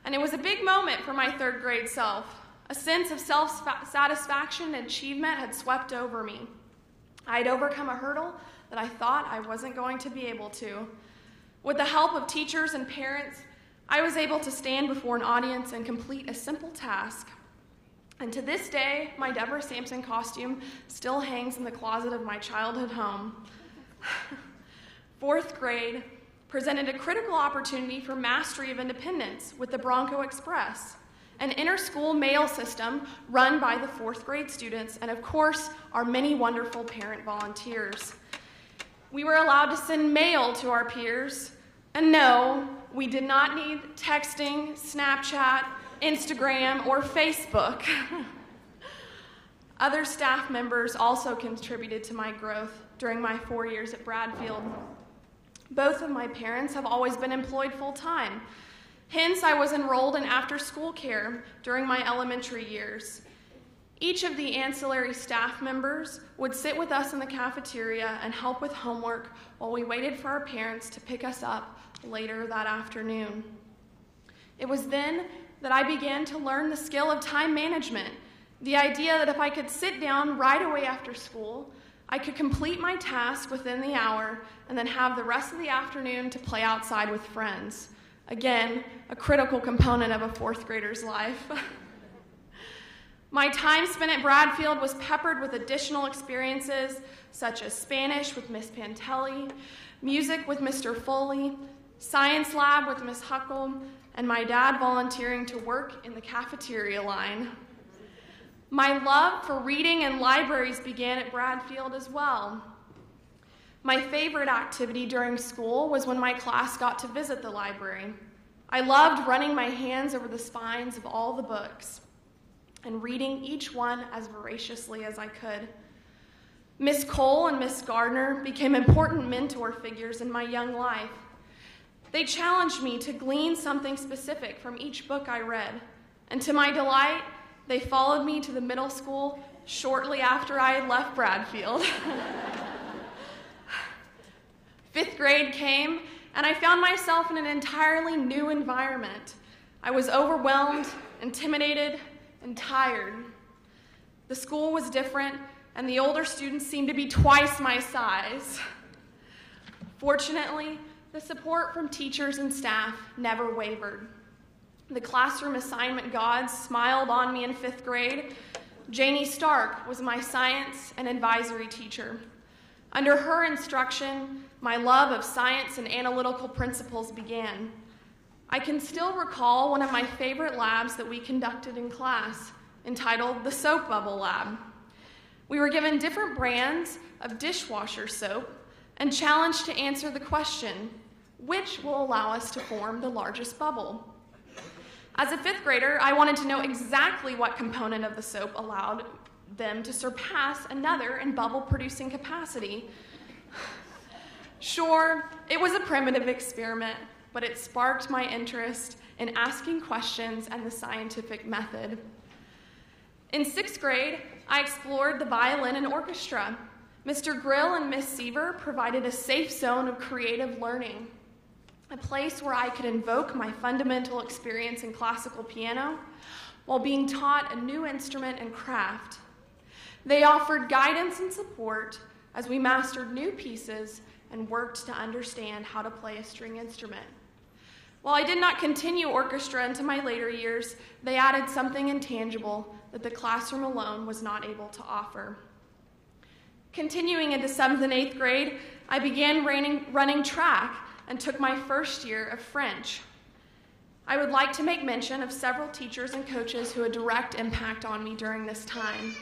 And it was a big moment for my third grade self. A sense of self-satisfaction and achievement had swept over me. I had overcome a hurdle that I thought I wasn't going to be able to. With the help of teachers and parents, I was able to stand before an audience and complete a simple task. And to this day, my Deborah Sampson costume still hangs in the closet of my childhood home. Fourth grade presented a critical opportunity for mastery of independence with the Bronco Express, an inter-school mail system run by the fourth grade students and, of course, our many wonderful parent volunteers. We were allowed to send mail to our peers, and no, we did not need texting, Snapchat, Instagram, or Facebook. Other staff members also contributed to my growth during my 4 years at Bradfield. Both of my parents have always been employed full-time. Hence, I was enrolled in after-school care during my elementary years. Each of the ancillary staff members would sit with us in the cafeteria and help with homework while we waited for our parents to pick us up later that afternoon. It was then that I began to learn the skill of time management, the idea that if I could sit down right away after school, I could complete my task within the hour and then have the rest of the afternoon to play outside with friends. Again, a critical component of a fourth grader's life. My time spent at Bradfield was peppered with additional experiences such as Spanish with Miss Pantelli, music with Mr. Foley, science lab with Miss Huckle, and my dad volunteering to work in the cafeteria line. My love for reading and libraries began at Bradfield as well. My favorite activity during school was when my class got to visit the library. I loved running my hands over the spines of all the books and reading each one as voraciously as I could. Miss Cole and Miss Gardner became important mentor figures in my young life. They challenged me to glean something specific from each book I read, and to my delight, they followed me to the middle school shortly after I had left Bradfield. Fifth grade came, and I found myself in an entirely new environment. I was overwhelmed, intimidated, and tired. The school was different, and the older students seemed to be twice my size. Fortunately, the support from teachers and staff never wavered. The classroom assignment gods smiled on me in fifth grade. Janie Stark was my science and advisory teacher. Under her instruction, my love of science and analytical principles began. I can still recall one of my favorite labs that we conducted in class, entitled the Soap Bubble Lab. We were given different brands of dishwasher soap and challenged to answer the question, which will allow us to form the largest bubble? As a fifth grader, I wanted to know exactly what component of the soap allowed them to surpass another in bubble-producing capacity. Sure, it was a primitive experiment, but it sparked my interest in asking questions and the scientific method. In 6th grade, I explored the violin and orchestra. Mr. Grill and Miss Seaver provided a safe zone of creative learning, a place where I could invoke my fundamental experience in classical piano while being taught a new instrument and craft. They offered guidance and support as we mastered new pieces and worked to understand how to play a string instrument. While I did not continue orchestra into my later years, they added something intangible that the classroom alone was not able to offer. Continuing into 7th and 8th grade, I began running track and took my first year of French. I would like to make mention of several teachers and coaches who had direct impact on me during this time.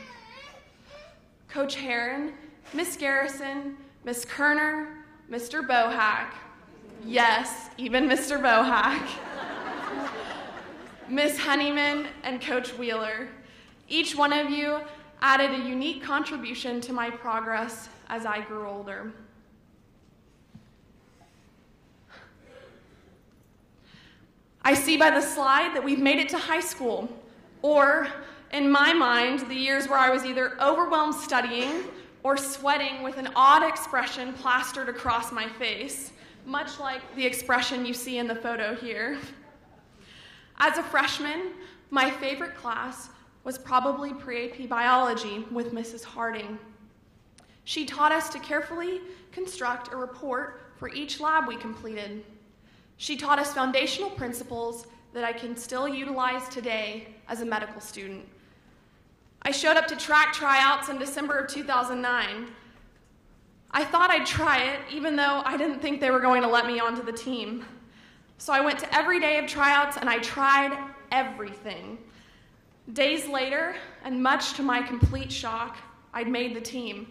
Coach Heron, Miss Garrison, Miss Kerner, Mr. Bohack. Yes, even Mr. Bohack. Miss Honeyman and Coach Wheeler. Each one of you added a unique contribution to my progress as I grew older. I see by the slide that we've made it to high school, or in my mind, the years where I was either overwhelmed studying or sweating with an odd expression plastered across my face, much like the expression you see in the photo here. As a freshman, my favorite class was probably pre-AP biology with Mrs. Harding. She taught us to carefully construct a report for each lab we completed. She taught us foundational principles that I can still utilize today as a medical student. I showed up to track tryouts in December of 2009. I thought I'd try it, even though I didn't think they were going to let me onto the team. So I went to every day of tryouts and I tried everything. Days later, and much to my complete shock, I'd made the team.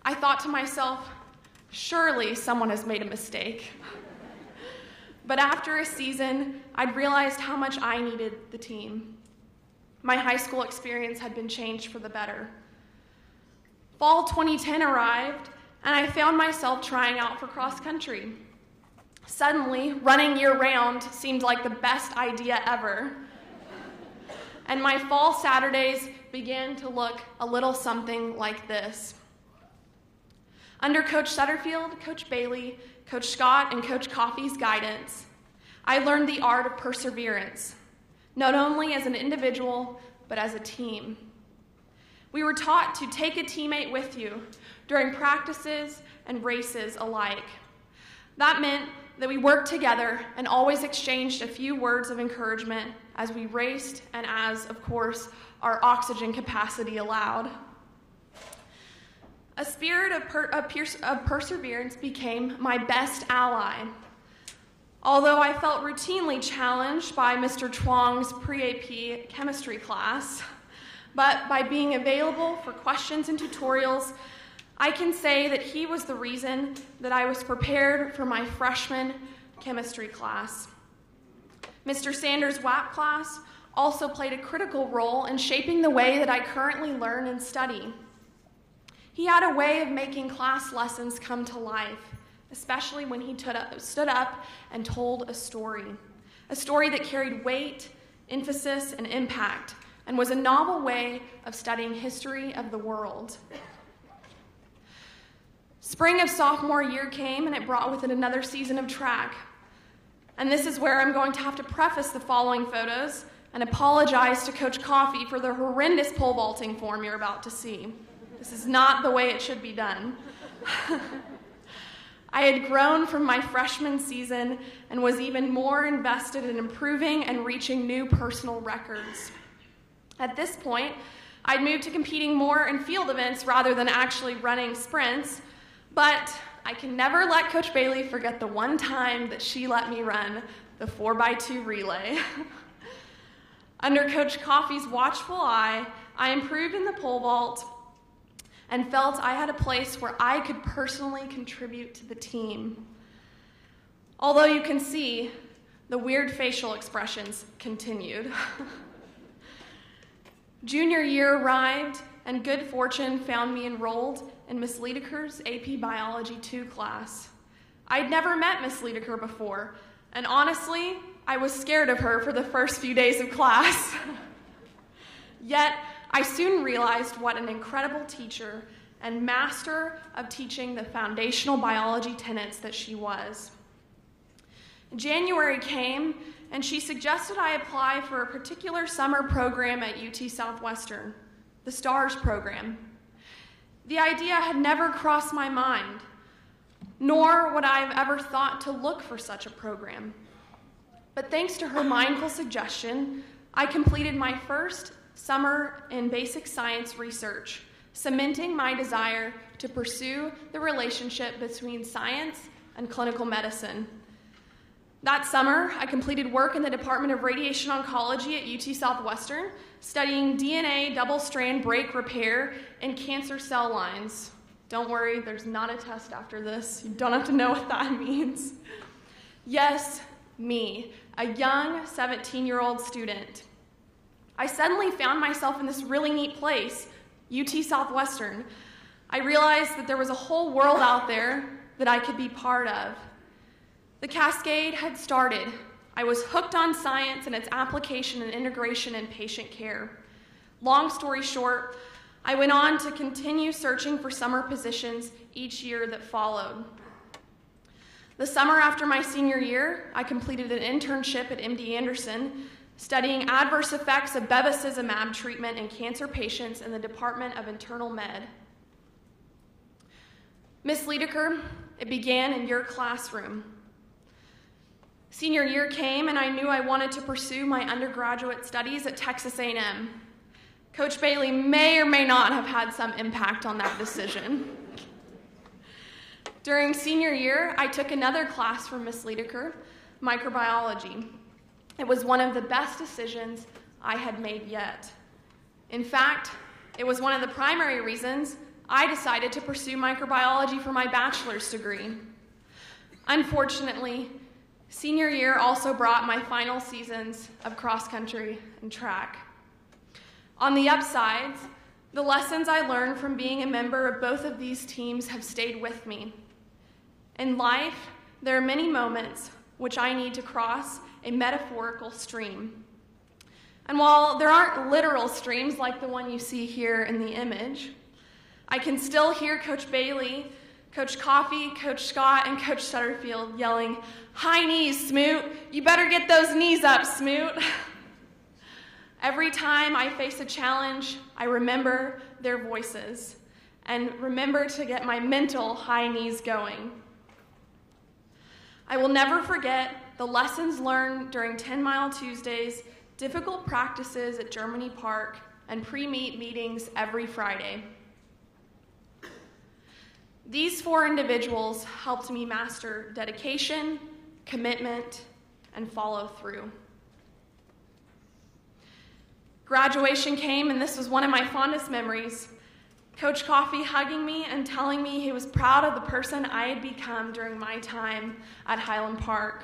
I thought to myself, surely someone has made a mistake. But after a season, I'd realized how much I needed the team. My high school experience had been changed for the better. Fall 2010 arrived, and I found myself trying out for cross country. Suddenly, running year-round seemed like the best idea ever. And my fall Saturdays began to look a little something like this. Under Coach Sutterfield, Coach Bailey, Coach Scott, and Coach Coffey's guidance, I learned the art of perseverance, not only as an individual, but as a team. We were taught to take a teammate with you during practices and races alike. That meant that we worked together and always exchanged a few words of encouragement as we raced and as, of course, our oxygen capacity allowed. A spirit of perseverance became my best ally. Although I felt routinely challenged by Mr. Chuang's pre-AP chemistry class, but by being available for questions and tutorials, I can say that he was the reason that I was prepared for my freshman chemistry class. Mr. Sanders' WAP class also played a critical role in shaping the way that I currently learn and study. He had a way of making class lessons come to life, especially when he stood up and told a story that carried weight, emphasis, and impact, and was a novel way of studying history of the world. Spring of sophomore year came, and it brought with it another season of track. And this is where I'm going to have to preface the following photos and apologize to Coach Coffey for the horrendous pole vaulting form you're about to see. This is not the way it should be done. I had grown from my freshman season and was even more invested in improving and reaching new personal records. At this point, I'd moved to competing more in field events rather than actually running sprints, but I can never let Coach Bailey forget the one time that she let me run the 4x2 relay. Under Coach Coffey's watchful eye, I improved in the pole vault and felt I had a place where I could personally contribute to the team. Although you can see, the weird facial expressions continued. Junior year arrived, and good fortune found me enrolled in Miss Liedeker's AP Biology 2 class. I'd never met Miss Liedeker before, and honestly, I was scared of her for the first few days of class. Yet, I soon realized what an incredible teacher and master of teaching the foundational biology tenets that she was. January came, and she suggested I apply for a particular summer program at UT Southwestern, the STARS program. The idea had never crossed my mind, nor would I have ever thought to look for such a program. But thanks to her mindful suggestion, I completed my first summer in basic science research, cementing my desire to pursue the relationship between science and clinical medicine. That summer, I completed work in the Department of Radiation Oncology at UT Southwestern, studying DNA double-strand break repair in cancer cell lines. Don't worry, there's not a test after this. You don't have to know what that means. Yes, me, a young 17-year-old student. I suddenly found myself in this really neat place, UT Southwestern. I realized that there was a whole world out there that I could be part of. The cascade had started. I was hooked on science and its application and integration in patient care. Long story short, I went on to continue searching for summer positions each year that followed. The summer after my senior year, I completed an internship at MD Anderson, studying adverse effects of bevacizumab treatment in cancer patients in the Department of Internal Med. Miss Liedeker, it began in your classroom. Senior year came, and I knew I wanted to pursue my undergraduate studies at Texas A&M. Coach Bailey may or may not have had some impact on that decision. During senior year, I took another class from Miss Liedeker, microbiology. It was one of the best decisions I had made yet. In fact, it was one of the primary reasons I decided to pursue microbiology for my bachelor's degree. Unfortunately, senior year also brought my final seasons of cross country and track. On the upsides, the lessons I learned from being a member of both of these teams have stayed with me. In life, there are many moments which I need to cross a metaphorical stream. And while there aren't literal streams like the one you see here in the image, I can still hear Coach Bailey, Coach Coffey, Coach Scott, and Coach Sutterfield yelling, "High knees, Smoot! You better get those knees up, Smoot!" Every time I face a challenge, I remember their voices and remember to get my mental high knees going. I will never forget the lessons learned during 10 Mile Tuesdays, difficult practices at Germany Park, and pre-meet meetings every Friday. These four individuals helped me master dedication, commitment, and follow through. Graduation came, and this was one of my fondest memories. Coach Coffey hugging me and telling me he was proud of the person I had become during my time at Highland Park.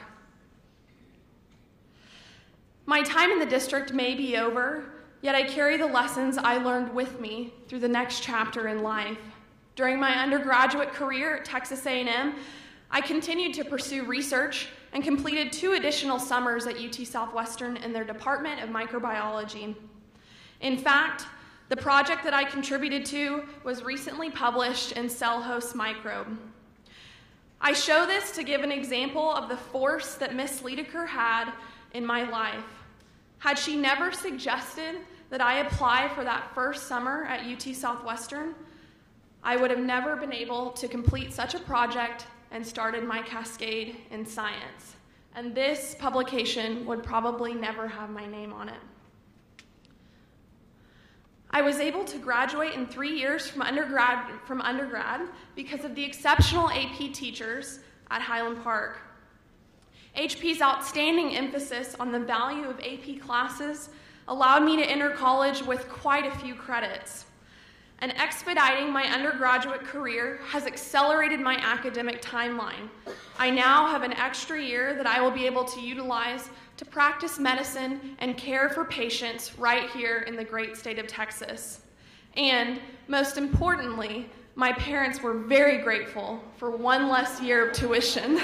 My time in the district may be over, yet I carry the lessons I learned with me through the next chapter in life. During my undergraduate career at Texas A&M, I continued to pursue research and completed 2 additional summers at UT Southwestern in their Department of Microbiology. In fact, the project that I contributed to was recently published in Cell Host Microbe. I show this to give an example of the force that Miss Liedeker had in my life. Had she never suggested that I apply for that first summer at UT Southwestern, I would have never been able to complete such a project and started my cascade in science. And this publication would probably never have my name on it. I was able to graduate in 3 years from undergrad because of the exceptional AP teachers at Highland Park. HP's outstanding emphasis on the value of AP classes allowed me to enter college with quite a few credits. And expediting my undergraduate career has accelerated my academic timeline. I now have an extra year that I will be able to utilize to practice medicine and care for patients right here in the great state of Texas. And most importantly, my parents were very grateful for one less year of tuition.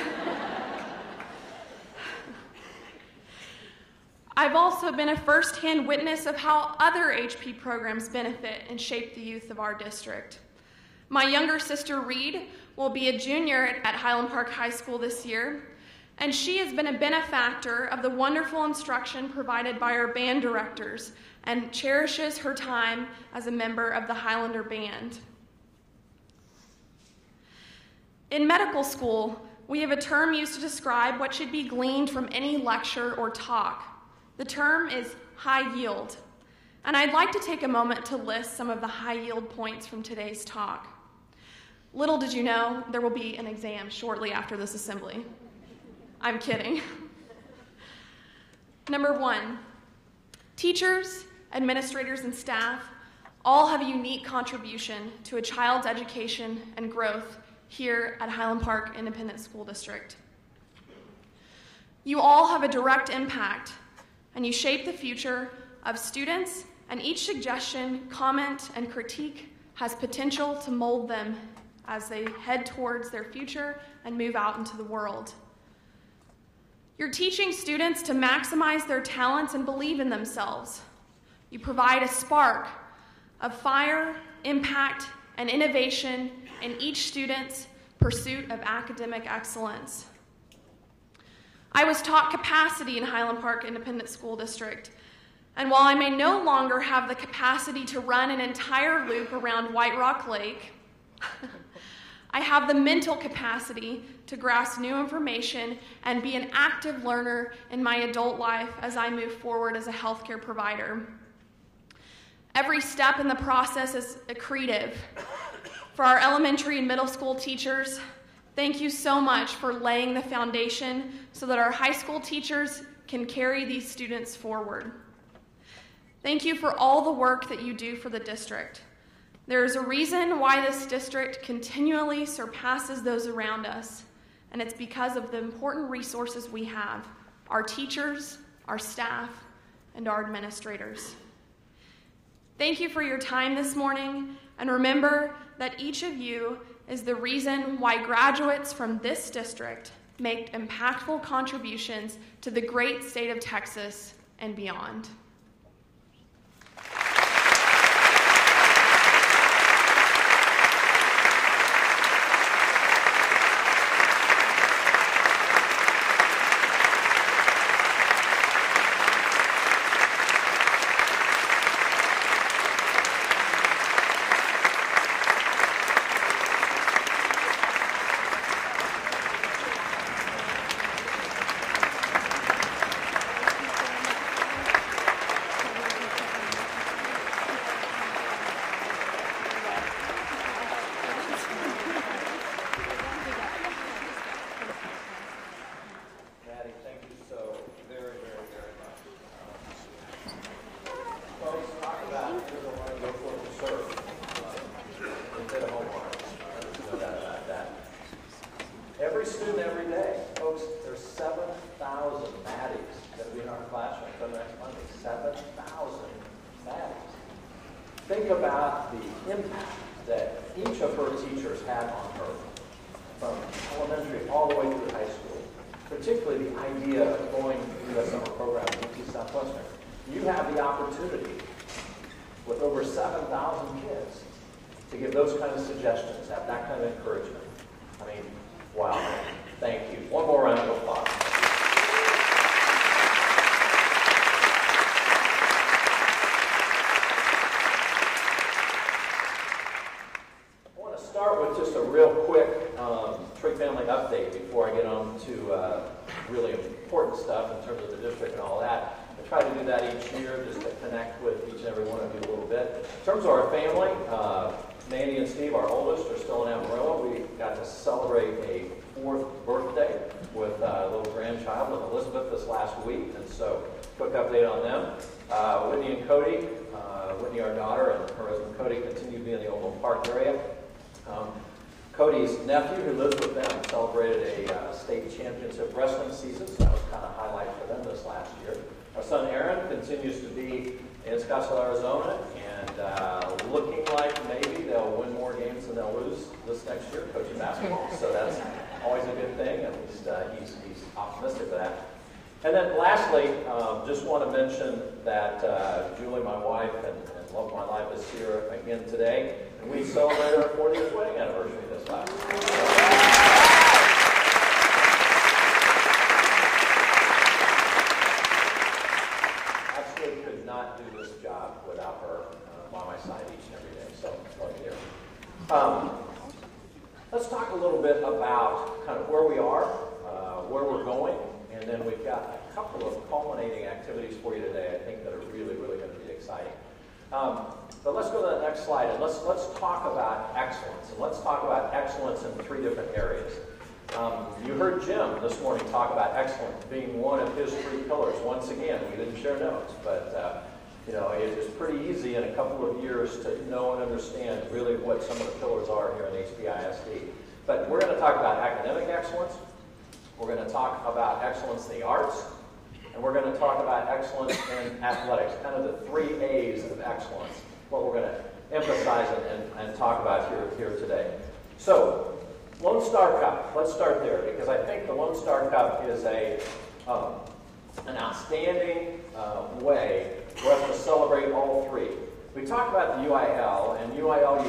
I've also been a firsthand witness of how other HP programs benefit and shape the youth of our district. My younger sister, Reed, will be a junior at Highland Park High School this year, and she has been a benefactor of the wonderful instruction provided by our band directors and cherishes her time as a member of the Highlander Band. In medical school, we have a term used to describe what should be gleaned from any lecture or talk. The term is high yield, and I'd like to take a moment to list some of the high yield points from today's talk. Little did you know, there will be an exam shortly after this assembly. I'm kidding. Number 1, teachers, administrators, and staff all have a unique contribution to a child's education and growth here at Highland Park Independent School District. You all have a direct impact, and you shape the future of students, and each suggestion, comment, and critique has potential to mold them as they head towards their future and move out into the world. You're teaching students to maximize their talents and believe in themselves. You provide a spark of fire, impact, and innovation in each student's pursuit of academic excellence. I was taught capacity in Highland Park Independent School District, and while I may no longer have the capacity to run an entire loop around White Rock Lake, I have the mental capacity to grasp new information and be an active learner in my adult life as I move forward as a healthcare provider. Every step in the process is accretive. For our elementary and middle school teachers, thank you so much for laying the foundation so that our high school teachers can carry these students forward. Thank you for all the work that you do for the district. There is a reason why this district continually surpasses those around us, and it's because of the important resources we have, our teachers, our staff, and our administrators. Thank you for your time this morning, and remember that each of you is the reason why graduates from this district make impactful contributions to the great state of Texas and beyond. Every student, every day. Folks, there's 7,000 Maddies that will be in our classroom for next Monday. 7,000 Maddies. Think about the impact that each of her teachers had on her, from elementary all the way through high school. Particularly the idea of going through a summer program at UT Southwestern. You have the opportunity with over 7,000 kids to give those kind of suggestions, have that kind of encouragement. I mean, wow. Thank you. One more round of applause. I want to start with just a real quick Trigg family update before I get on to really important stuff in terms of the district and all that. I try to do that each year just to connect with each and every one of you a little bit. In terms of our family, Mandy and Steve, our oldest, are still in Amarillo. We got to celebrate a 4th birthday with a little grandchild with Elizabeth this last week, and so quick update on them. Whitney and Cody, Whitney, our daughter, and her husband Cody continue to be in the Overland Park area. Cody's nephew, who lives with them, celebrated a state championship wrestling season, so that was kind of a highlight for them this last year. Our son Aaron continues to be in Scottsdale, Arizona, and and looking like maybe they'll win more games than they'll lose this next year coaching basketball. So that's always a good thing. At least he's optimistic of that. And then lastly, just want to mention that Julie, my wife, and Love My Life is here again today. And we celebrated our 40th wedding anniversary this last year. Absolutely could not do this job without her by my side each and every day. So, love you dear. Let's talk a little bit about kind of where we are, where we're going, and then we've got a couple of culminating activities for you today, I think, that are really, really going to be exciting. But let's go to the next slide, and let's talk about excellence. And let's talk about excellence in 3 different areas. You heard Jim this morning talk about excellence being one of his 3 pillars. Once again, we didn't share notes, but it is pretty easy in a couple of years to know and understand really what some of the pillars are here in HPISD. But we're going to talk about academic excellence. We're going to talk about excellence in the arts. And we're going to talk about excellence in athletics, kind of the 3 A's of excellence, what we're going to emphasize and talk about here today. So, Lone Star Cup, let's start there, because I think the Lone Star Cup is an outstanding way for us to celebrate all 3. We talked about the UIL, and UIL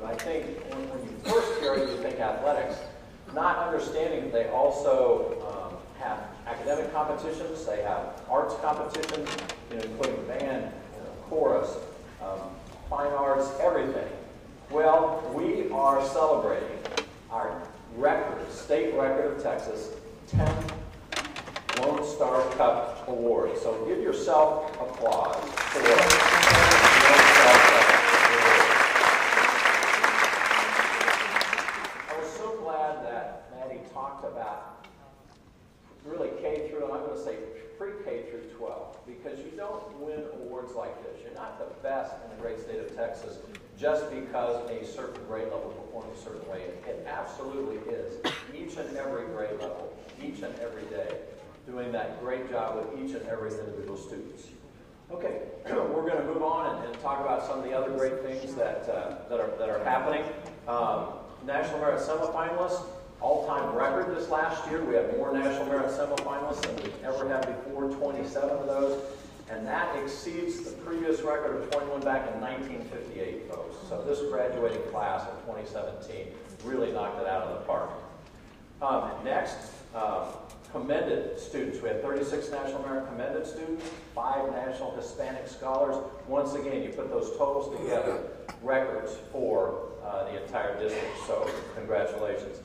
I think when you first hear it, you think athletics, not understanding that they also have academic competitions, they have arts competitions, including band, chorus, fine arts, everything. Well, we are celebrating our state record of Texas, 10th Lone Star Cup Award. So give yourself applause for the Lone Star Cup Award. I was so glad that Maddie talked about really K through, and I'm going to say pre-K through 12, because you don't win awards like this. You're not the best in the great state of Texas just because a certain grade level performs a certain way. It absolutely is. Each and every grade level, each and every day, doing that great job with each and every individual students. Okay, we're going to move on and talk about some of the other great things that are happening. National Merit semifinalists, all-time record this last year. We have more National Merit semifinalists than we've ever had before, 27 of those. And that exceeds the previous record of 21 back in 1958, folks. So this graduating class of 2017 really knocked it out of the park. Next, commended students. We had 36 National Merit commended students, 5 National Hispanic Scholars. Once again, you put those totals together, records for the entire district. So congratulations.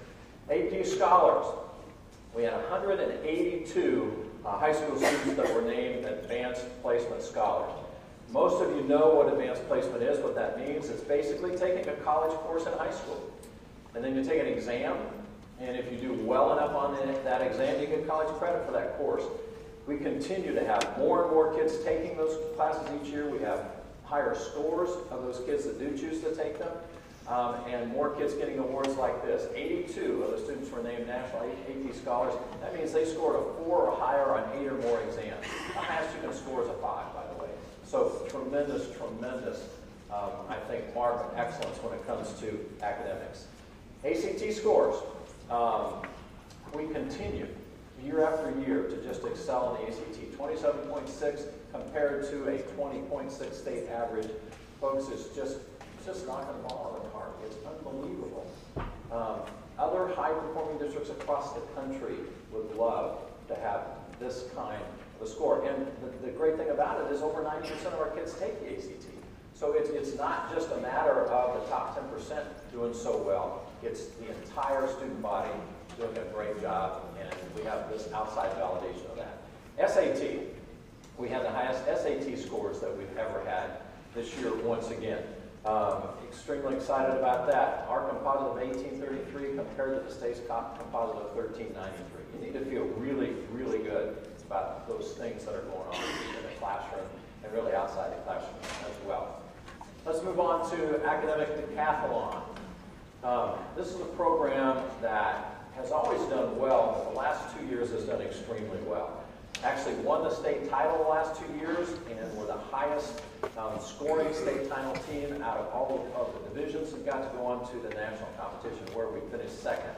AP Scholars. We had 182 high school students that were named Advanced Placement Scholars. Most of you know what Advanced Placement is. What that means is basically taking a college course in high school. And then you take an exam, and if you do well enough on that exam, you get college credit for that course. We continue to have more and more kids taking those classes each year. We have higher scores of those kids that do choose to take them. And more kids getting awards like this. 82 of the students were named National AP Scholars. That means they scored a 4 or higher on 8 or more exams. The highest you can score is a 5, by the way. So tremendous, I think, mark of excellence when it comes to academics. ACT scores. We continue year after year to just excel in the ACT. 27.6 compared to a 20.6 state average. Folks, it's just knocking the ball out of the park. It's unbelievable. Other high-performing districts across the country would love to have this kind of a score. And the great thing about it is over 90% of our kids take the ACT. So it's not just a matter of the top 10% doing so well. It's the entire student body doing a great job, and we have this outside validation of that. SAT. We had the highest SAT scores that we've ever had this year once again. Extremely excited about that. Our composite of 1833 compared to the state's composite of 1393. You need to feel really, really good about those things that are going on in the classroom and really outside the classroom as well. Let's move on to academic decathlon. This is a program that has always done well, but the last 2 years has done extremely well. actually won the state title the last 2 years, and were the highest scoring state title team out of all of the divisions, and got to go on to the national competition where we finished second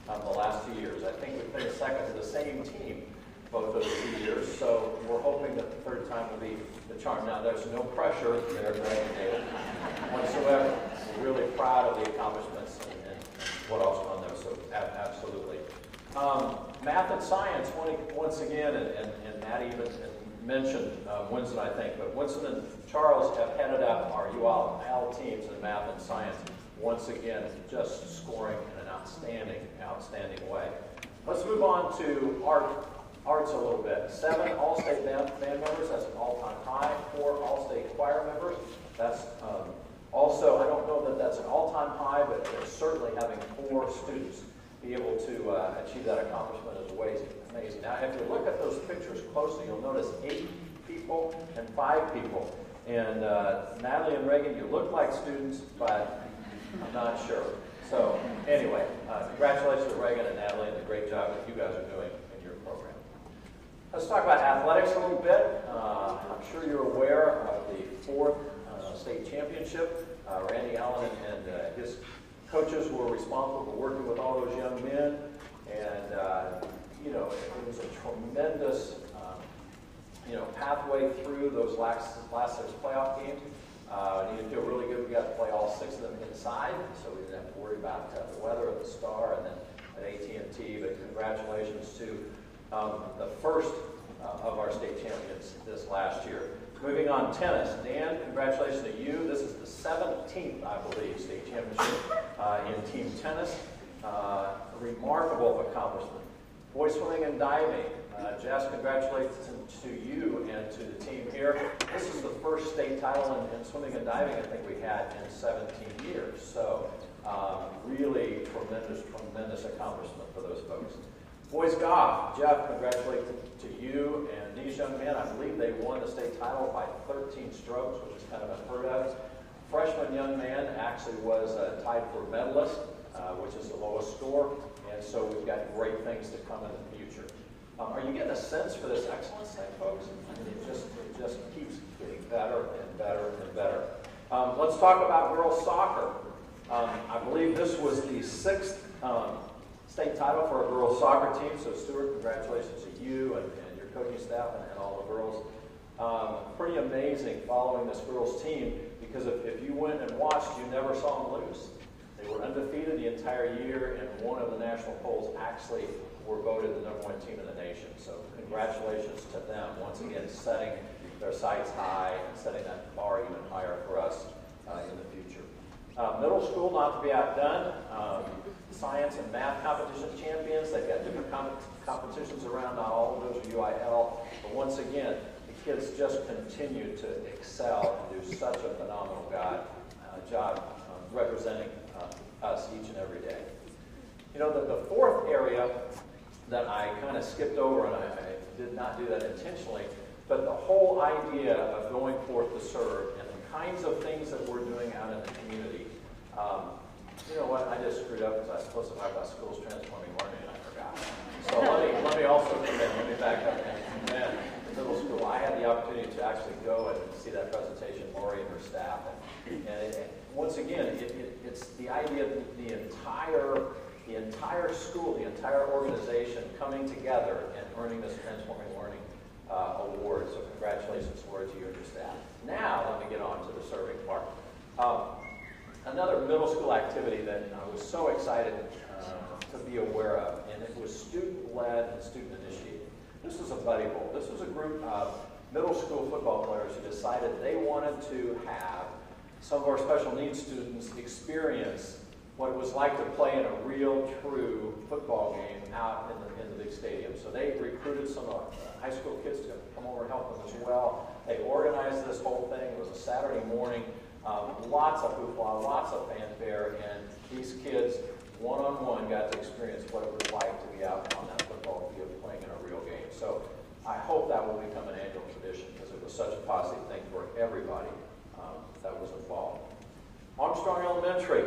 the last 2 years. I think we finished second to the same team both of the 2 years, so we're hoping that the third time will be the charm. Now, there's no pressure there, Greg and David, whatsoever. We're really proud of the accomplishments and what else on there, so absolutely. Math and science, once again, and Matt even mentioned Winston, I think, but Winston and Charles have headed up our UIL teams in math and science, once again, just scoring in an outstanding way. Let's move on to arts a little bit. 7 all-state band members, that's an all-time high. 4 all-state choir members, that's also, I don't know that that's an all-time high, but certainly having 4 students be able to achieve that accomplishment is amazing. Now, if you look at those pictures closely, you'll notice 8 people and 5 people. And Natalie and Reagan, you look like students, but I'm not sure. So anyway, congratulations to Reagan and Natalie and the great job that you guys are doing in your program. Let's talk about athletics a little bit. I'm sure you're aware of the 4th state championship. Randy Allen and his coaches were responsible for working with all those young men, and it was a tremendous pathway through those last 6 playoff games. You didn't feel really good. We got to play all 6 of them inside, so we didn't have to worry about the weather at the Star and then at AT&T. But congratulations to the first of our state champions this last year. Moving on, tennis. Dan, congratulations to you. This is the 17th, I believe, state championship in team tennis. A remarkable accomplishment. Boys swimming and diving. Jess, congratulations to you and to the team here. This is the first state title in swimming and diving I think we had in 17 years. So really tremendous accomplishment for those folks. Boys golf. Jeff, congratulations to you and these young men. I believe they won the state title by 13 strokes, which is kind of unheard of. Freshman young man actually was tied for medalist, which is the lowest score. And so we've got great things to come in the future. Are you getting a sense for this excellence thing, folks? I mean, it just keeps getting better and better and better. Let's talk about girls soccer. I believe this was the 6th state title for a girls soccer team. So Stuart, congratulations to you and your coaching staff and all the girls. Pretty amazing following this girls team, because if you went and watched, you never saw them lose. They were undefeated the entire year, and one of the national polls actually were voted the #1 team in the nation. So congratulations to them, once again, setting their sights high and setting that bar even higher for us in the future. Middle school, not to be outdone, science and math competition champions. They've got different competitions around. Not all of those are UIL. But once again, the kids just continue to excel and do such a phenomenal job representing us each and every day. You know, the 4th area that I kind of skipped over, and I did not do that intentionally, but the whole idea of going forth to serve and the kinds of things that we're doing out in the community. You know what? I just screwed up because I was supposed to talk about schools transforming learning, and I forgot. So let me also let me back up. And then in middle school, I had the opportunity to actually go and see that presentation, Lori and her staff. And once again, it's the idea of the entire school, the entire organization coming together and earning this Transforming Learning award. So congratulations, Lori, to you and your staff. Now, let me get on to the serving part. Another middle school activity that I was so excited to be aware of, and it was student-led and student-initiated. This was a buddy bowl. This was a group of middle school football players who decided they wanted to have some of our special needs students experience what it was like to play in a real, true football game out in the big stadium. So they recruited some high school kids to come over and help them as well. They organized this whole thing. It was a Saturday morning. Lots of hoopla, lots of fanfare, and these kids, one-on-one, got to experience what it was like to be out on that football field playing in a real game. So I hope that will become an annual tradition, because it was such a positive thing for everybody that was involved. Armstrong Elementary,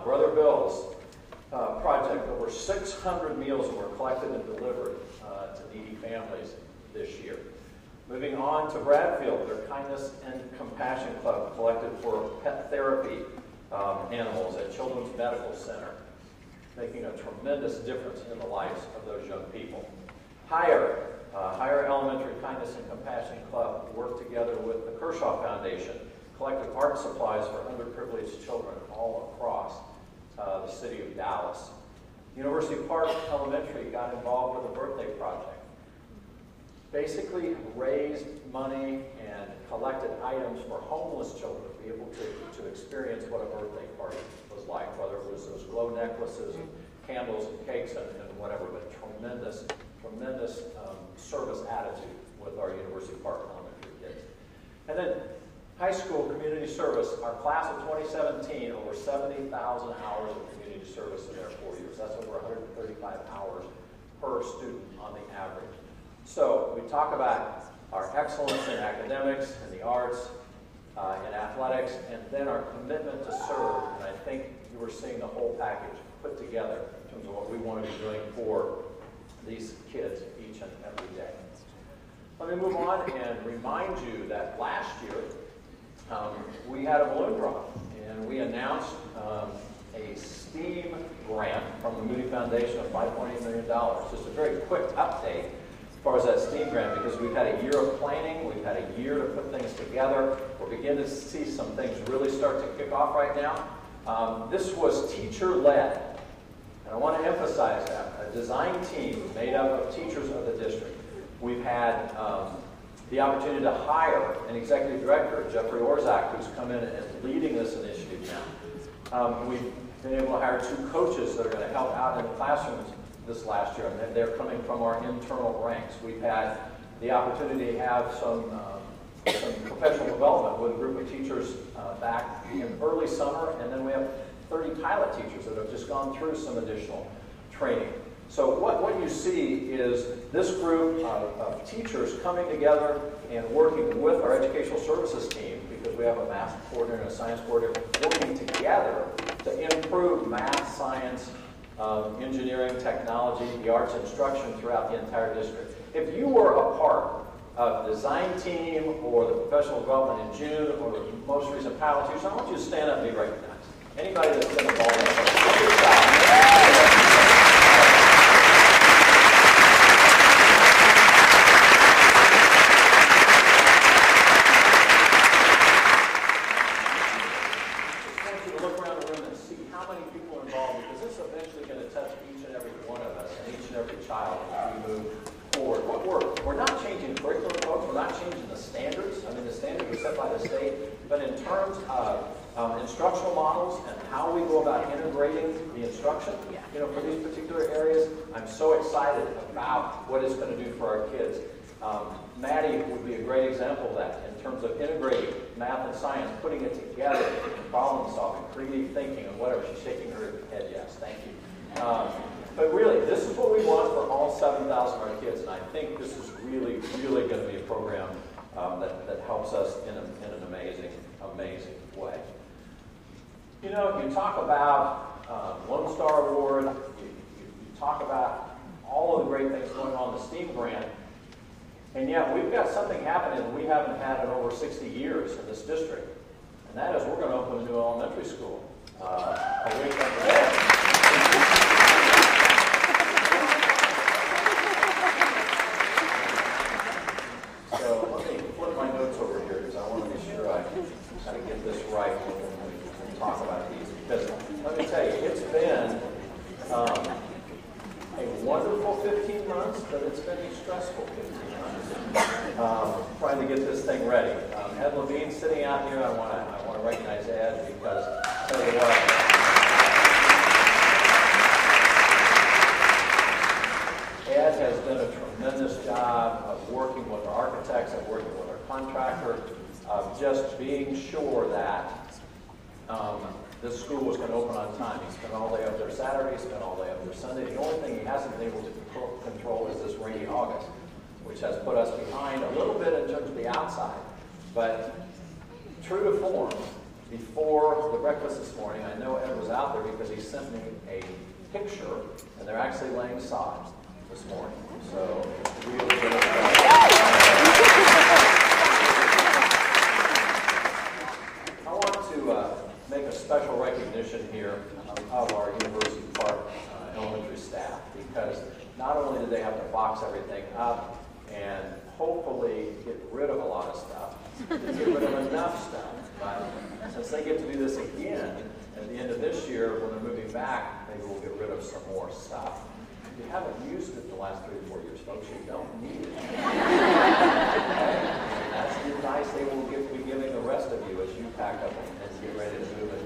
Brother Bill's project. Over 600 meals were collected and delivered to needy families this year. Moving on to Bradfield, their Kindness and Compassion Club collected for pet therapy animals at Children's Medical Center, making a tremendous difference in the lives of those young people. Higher Elementary Kindness and Compassion Club worked together with the Kershaw Foundation, collected art supplies for underprivileged children all across the city of Dallas. University Park Elementary got involved with a birthday project. Basically raised money and collected items for homeless children to be able to experience what a birthday party was like, whether it was those glow necklaces and candles and cakes and whatever, but tremendous service attitude with our University Park Elementary kids. And then high school community service, our class of 2017, over 70,000 hours of community service in their 4 years. That's over 135 hours per student on the average. So we talk about our excellence in academics and the arts, in athletics, and then our commitment to serve. And I think you were seeing the whole package put together in terms of what we want to be doing for these kids each and every day. Let me move on and remind you that last year we had a balloon drop, and we announced a STEAM grant from the Moody Foundation of $5.8 million. Just a very quick update as far as that STEAM grant, because we've had a year of planning, we've had a year to put things together. We're beginning to see some things really start to kick off right now. This was teacher-led, and I want to emphasize that. A design team made up of teachers of the district. We've had the opportunity to hire an executive director, Jeffrey Orzak, who's come in and leading this initiative now. We've been able to hire 2 coaches that are going to help out in the classrooms this last year, and they're coming from our internal ranks. We've had the opportunity to have some professional development with a group of teachers back in early summer, and then we have 30 pilot teachers that have just gone through some additional training. So what you see is this group of teachers coming together and working with our educational services team, because we have a math coordinator and a science coordinator, working together to improve math, science, engineering, technology, the arts instruction throughout the entire district. If you were a part of the design team or the professional development in June or the most recent pilot teachers, I want you to stand up and be recognized. Anybody that's been involved in that. Instructional models and how we go about integrating the instruction, for these particular areas, I'm so excited about what it's going to do for our kids. Maddie would be a great example of that in terms of integrating math and science, putting it together, problem solving, creative thinking, and whatever. She's shaking her head, yes, thank you. But really, this is what we want for all 7,000 of our kids, and I think this is really, really going to be a program that helps us in an amazing, amazing way. You talk about Lone Star Award, you talk about all of the great things going on in the STEAM grant, and yet we've got something happening that we haven't had in over 60 years in this district, and that is we're going to open a new elementary school a week after that. So let me flip my notes over here because I want to be sure I kind of get this right when we talk about these. Because let me tell you, it's been a wonderful 15 months, but it's been a stressful 15 months. Trying to get this thing ready. Ed Levine sitting out here, I want to recognize Ed because I'll tell you what. Ed has done a tremendous job of working with our architects and working with our contractor, of just being sure that this school was going to open on time. He spent all day up there Saturday, he spent all day up there Sunday. The only thing he hasn't been able to control is this rainy August, which has put us behind a little bit in terms of the outside. But true to form, before the breakfast this morning, I know Ed was out there because he sent me a picture, and they're actually laying sod. this morning. So I want to make a special recognition here of our University Park elementary staff, because not only do they have to box everything up and hopefully get rid of a lot of stuff, get rid of enough stuff, but since they get to do this again at the end of this year, when they're moving back, maybe we'll get rid of some more stuff. If you haven't used it the last 3 or 4 years, folks, you don't need it. Okay? That's the advice they will be giving the rest of you as you pack up and get ready to move it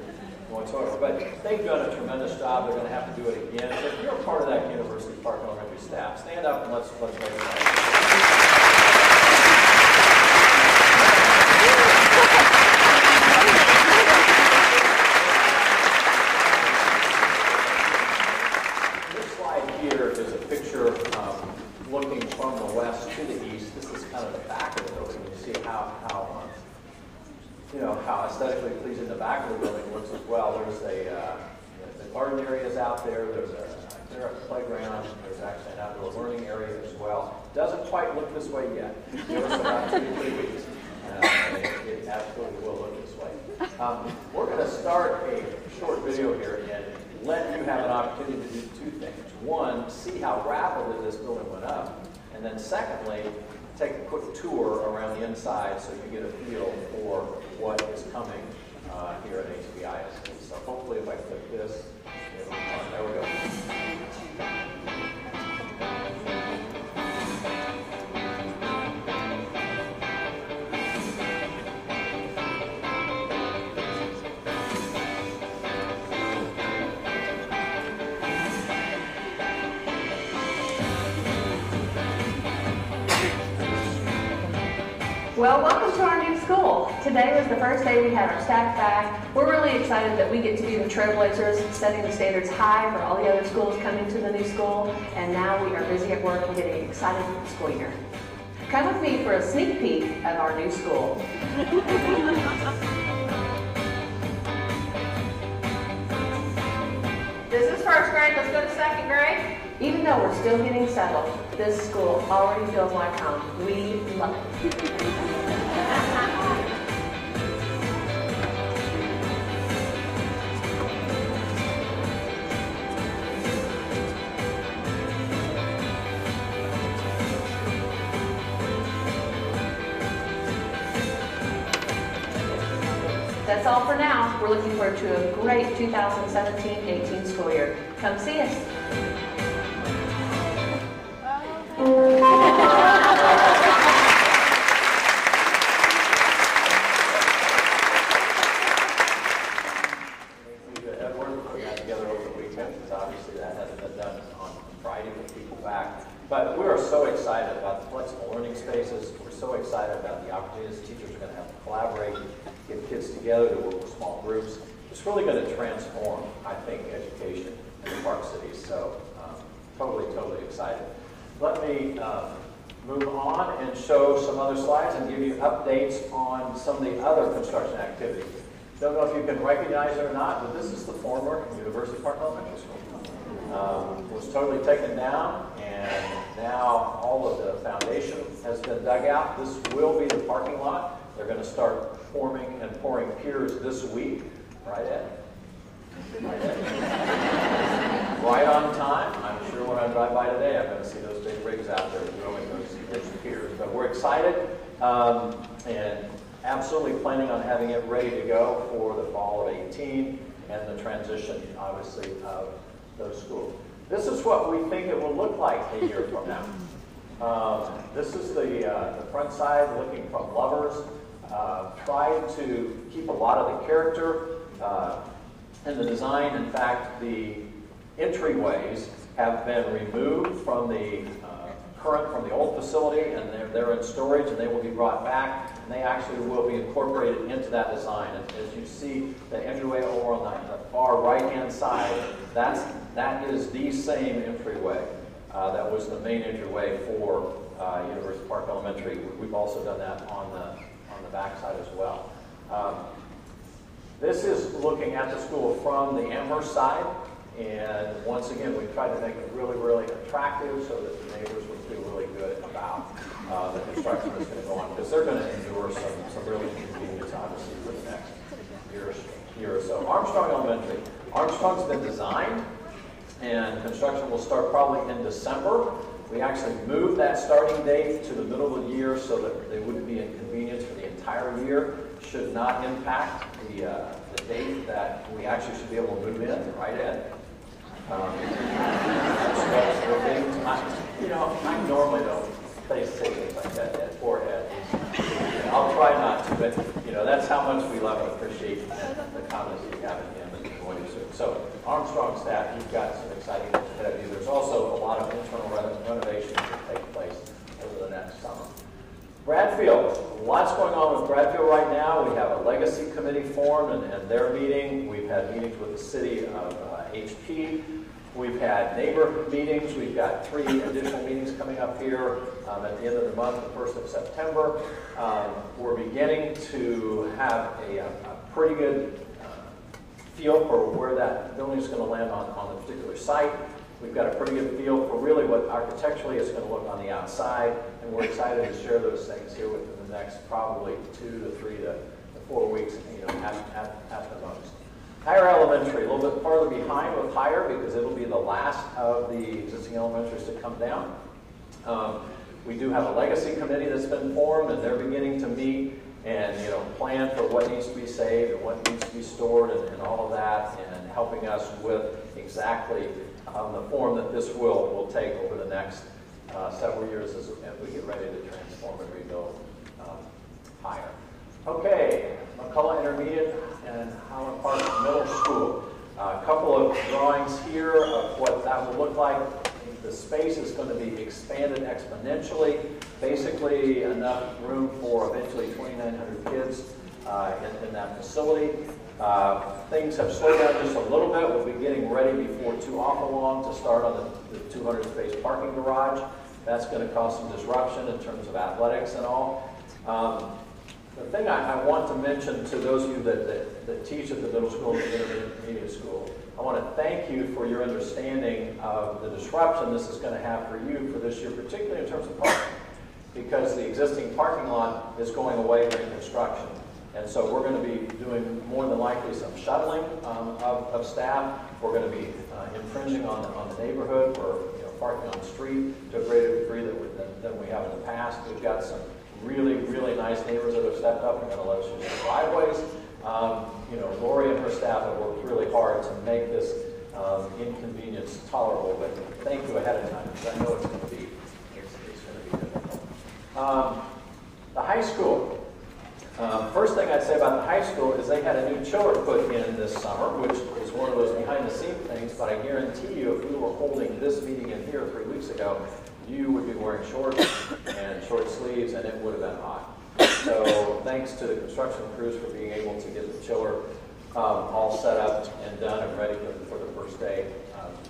going forward. But they've done a tremendous job. They're going to have to do it again. So if you're a part of that University Park Elementary staff, stand up and let's recognize you. Looking from the west to the east. This is kind of the back of the building. You see how aesthetically pleasing the back of the building looks as well. There's the garden areas out there. There's a playground. There's actually an outdoor learning area as well. Doesn't quite look this way yet. Give us about 2 to 3 weeks. It absolutely will look this way. We're going to start a short video here and let you have an opportunity to do 2 things. One, see how rapidly this building went up. And then secondly, take a quick tour around the inside so you get a feel for what is coming here at HPISD. So hopefully if I click this, there we go. Well, welcome to our new school. Today was the first day we had our staff back. We're really excited that we get to be the trailblazers, setting the standards high for all the other schools coming to the new school. And now we are busy at work and getting excited for the school year. Come with me for a sneak peek of our new school. This is first grade. Let's go to second grade. Even though we're still getting settled, this school already feels like home. We love it. That's all for now. We're looking forward to a great 2017-18 school year. Come see us. But we are so excited about the flexible learning spaces. We're so excited about the opportunities teachers are going to have to collaborate, get kids together to work with small groups. It's really going to transform, I think, education in the Park Cities. So totally excited. Let me move on and show some other slides and give you updates on some of the other construction activities. Don't know if you can recognize it or not, but this is the former University Park Elementary School. It was totally taken down, and now all of the foundation has been dug out. This will be the parking lot. They're going to start forming and pouring piers this week. Right, Ed? Right on time. I'm sure when I drive by today, I'm going to see those big rigs out there drilling those piers. But we're excited and absolutely planning on having it ready to go for the fall of 18 and the transition, obviously, of those schools. This is what we think it will look like a year from now. This is the front side looking from Lovers. Tried to keep a lot of the character in the design. In fact, the entryways have been removed from the from the old facility, and they're in storage, and they will be brought back, and they actually will be incorporated into that design. And as you see the entryway over on the far right-hand side, that is the same entryway. That was the main entryway for University Park Elementary. We've also done that on the back side as well. This is looking at the school from the Amherst side, And once again, we tried to make it really, really attractive so that the neighbors would feel really good about the construction that's going to go on, because they're going to endure some really inconvenience, obviously, for the next year or so. Armstrong Elementary. Armstrong's been designed, and construction will start probably in December. We actually moved that starting date to the middle of the year so that they wouldn't be inconvenienced for the entire year. Should not impact the date that we actually should be able to move in, right, Ed? I normally don't say things like that, Ed, poor Ed. I'll try not to, but that's how much we love and appreciate the comments that you have in him and what he's doing. So Armstrong staff, you've got some exciting things ahead of you. There's also a lot of internal renovations that take place over the next summer. Bradfield, lots going on with Bradfield right now. We have a legacy committee formed and they're meeting. We've had meetings with the city of HP. We've had neighbor meetings. We've got 3 additional meetings coming up here at the end of the month, the 1st of September. We're beginning to have a pretty good feel for where that building is going to land on the particular site. We've got a pretty good feel for really what architecturally is going to look on the outside, and we're excited to share those things here within the next probably 2 to 3 to 4 weeks, at the most. Higher Elementary, a little bit farther behind with Higher because it'll be the last of the existing elementaries to come down. We do have a legacy committee that's been formed, and they're beginning to meet and plan for what needs to be saved and what needs to be stored and all of that, and helping us with exactly the form that this will take over the next several years as we get ready to transform and rebuild Higher. Okay, McCullough Intermediate and Highland Park Middle School. A couple of drawings here of what that will look like. The space is going to be expanded exponentially. Basically, enough room for eventually 2,900 kids in that facility. Things have slowed down just a little bit. We'll be getting ready before too awful long to start on the 200-space parking garage. That's going to cause some disruption in terms of athletics and all. The thing I want to mention to those of you that teach at the middle school and the intermediate school, I want to thank you for your understanding of the disruption this is going to have for you for this year, particularly in terms of parking, because the existing parking lot is going away during construction. And so we're going to be doing more than likely some shuttling of staff. We're going to be infringing on the neighborhood or parking on the street to a greater degree than we have in the past. We've got some really, really nice neighbors that have stepped up and going to let us use the driveways. Lori and her staff have worked really hard to make this inconvenience tolerable, but thank you ahead of time, because I know it's going to be difficult. The high school. First thing I'd say about the high school is they had a new chiller put in this summer, which is one of those behind-the-scenes things, but I guarantee you if we were holding this meeting in here 3 weeks ago, you would be wearing shorts and short sleeves, and it would have been hot. So thanks to the construction crews for being able to get the chiller all set up and done and ready for the first day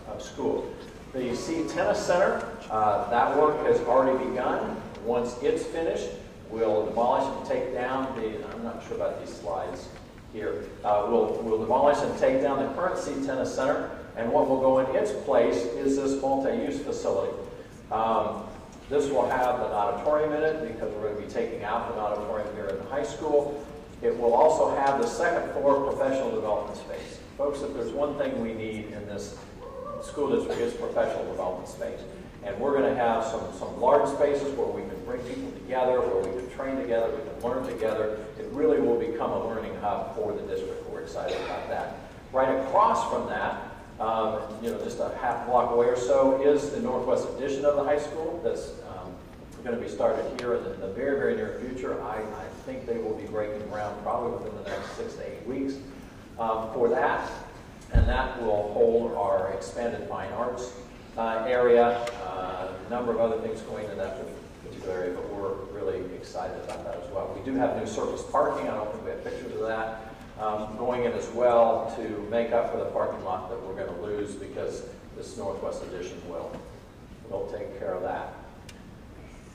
of school. The C Tennis Center, that work has already begun. Once it's finished, we'll demolish and take down I'm not sure about these slides here. We'll demolish and take down the current C Tennis Center, and what will go in its place is this multi-use facility. This will have an auditorium in it because we're going to be taking out the auditorium here in the high school. It will also have the second floor professional development space. Folks, if there's one thing we need in this school district, it's professional development space. And we're going to have some large spaces where we can bring people together, where we can train together, we can learn together. It really will become a learning hub for the district. We're excited about that. Right across from that, just a half block away or so, is the northwest addition of the high school that's going to be started here in the very, very near future. I think they will be breaking ground probably within the next 6 to 8 weeks for that. And that will hold our expanded fine arts area, a number of other things going in that particular area, but we're really excited about that as well. We do have new surface parking. I don't think we have pictures of that. Going in as well to make up for the parking lot that we're going to lose because this northwest addition will take care of that.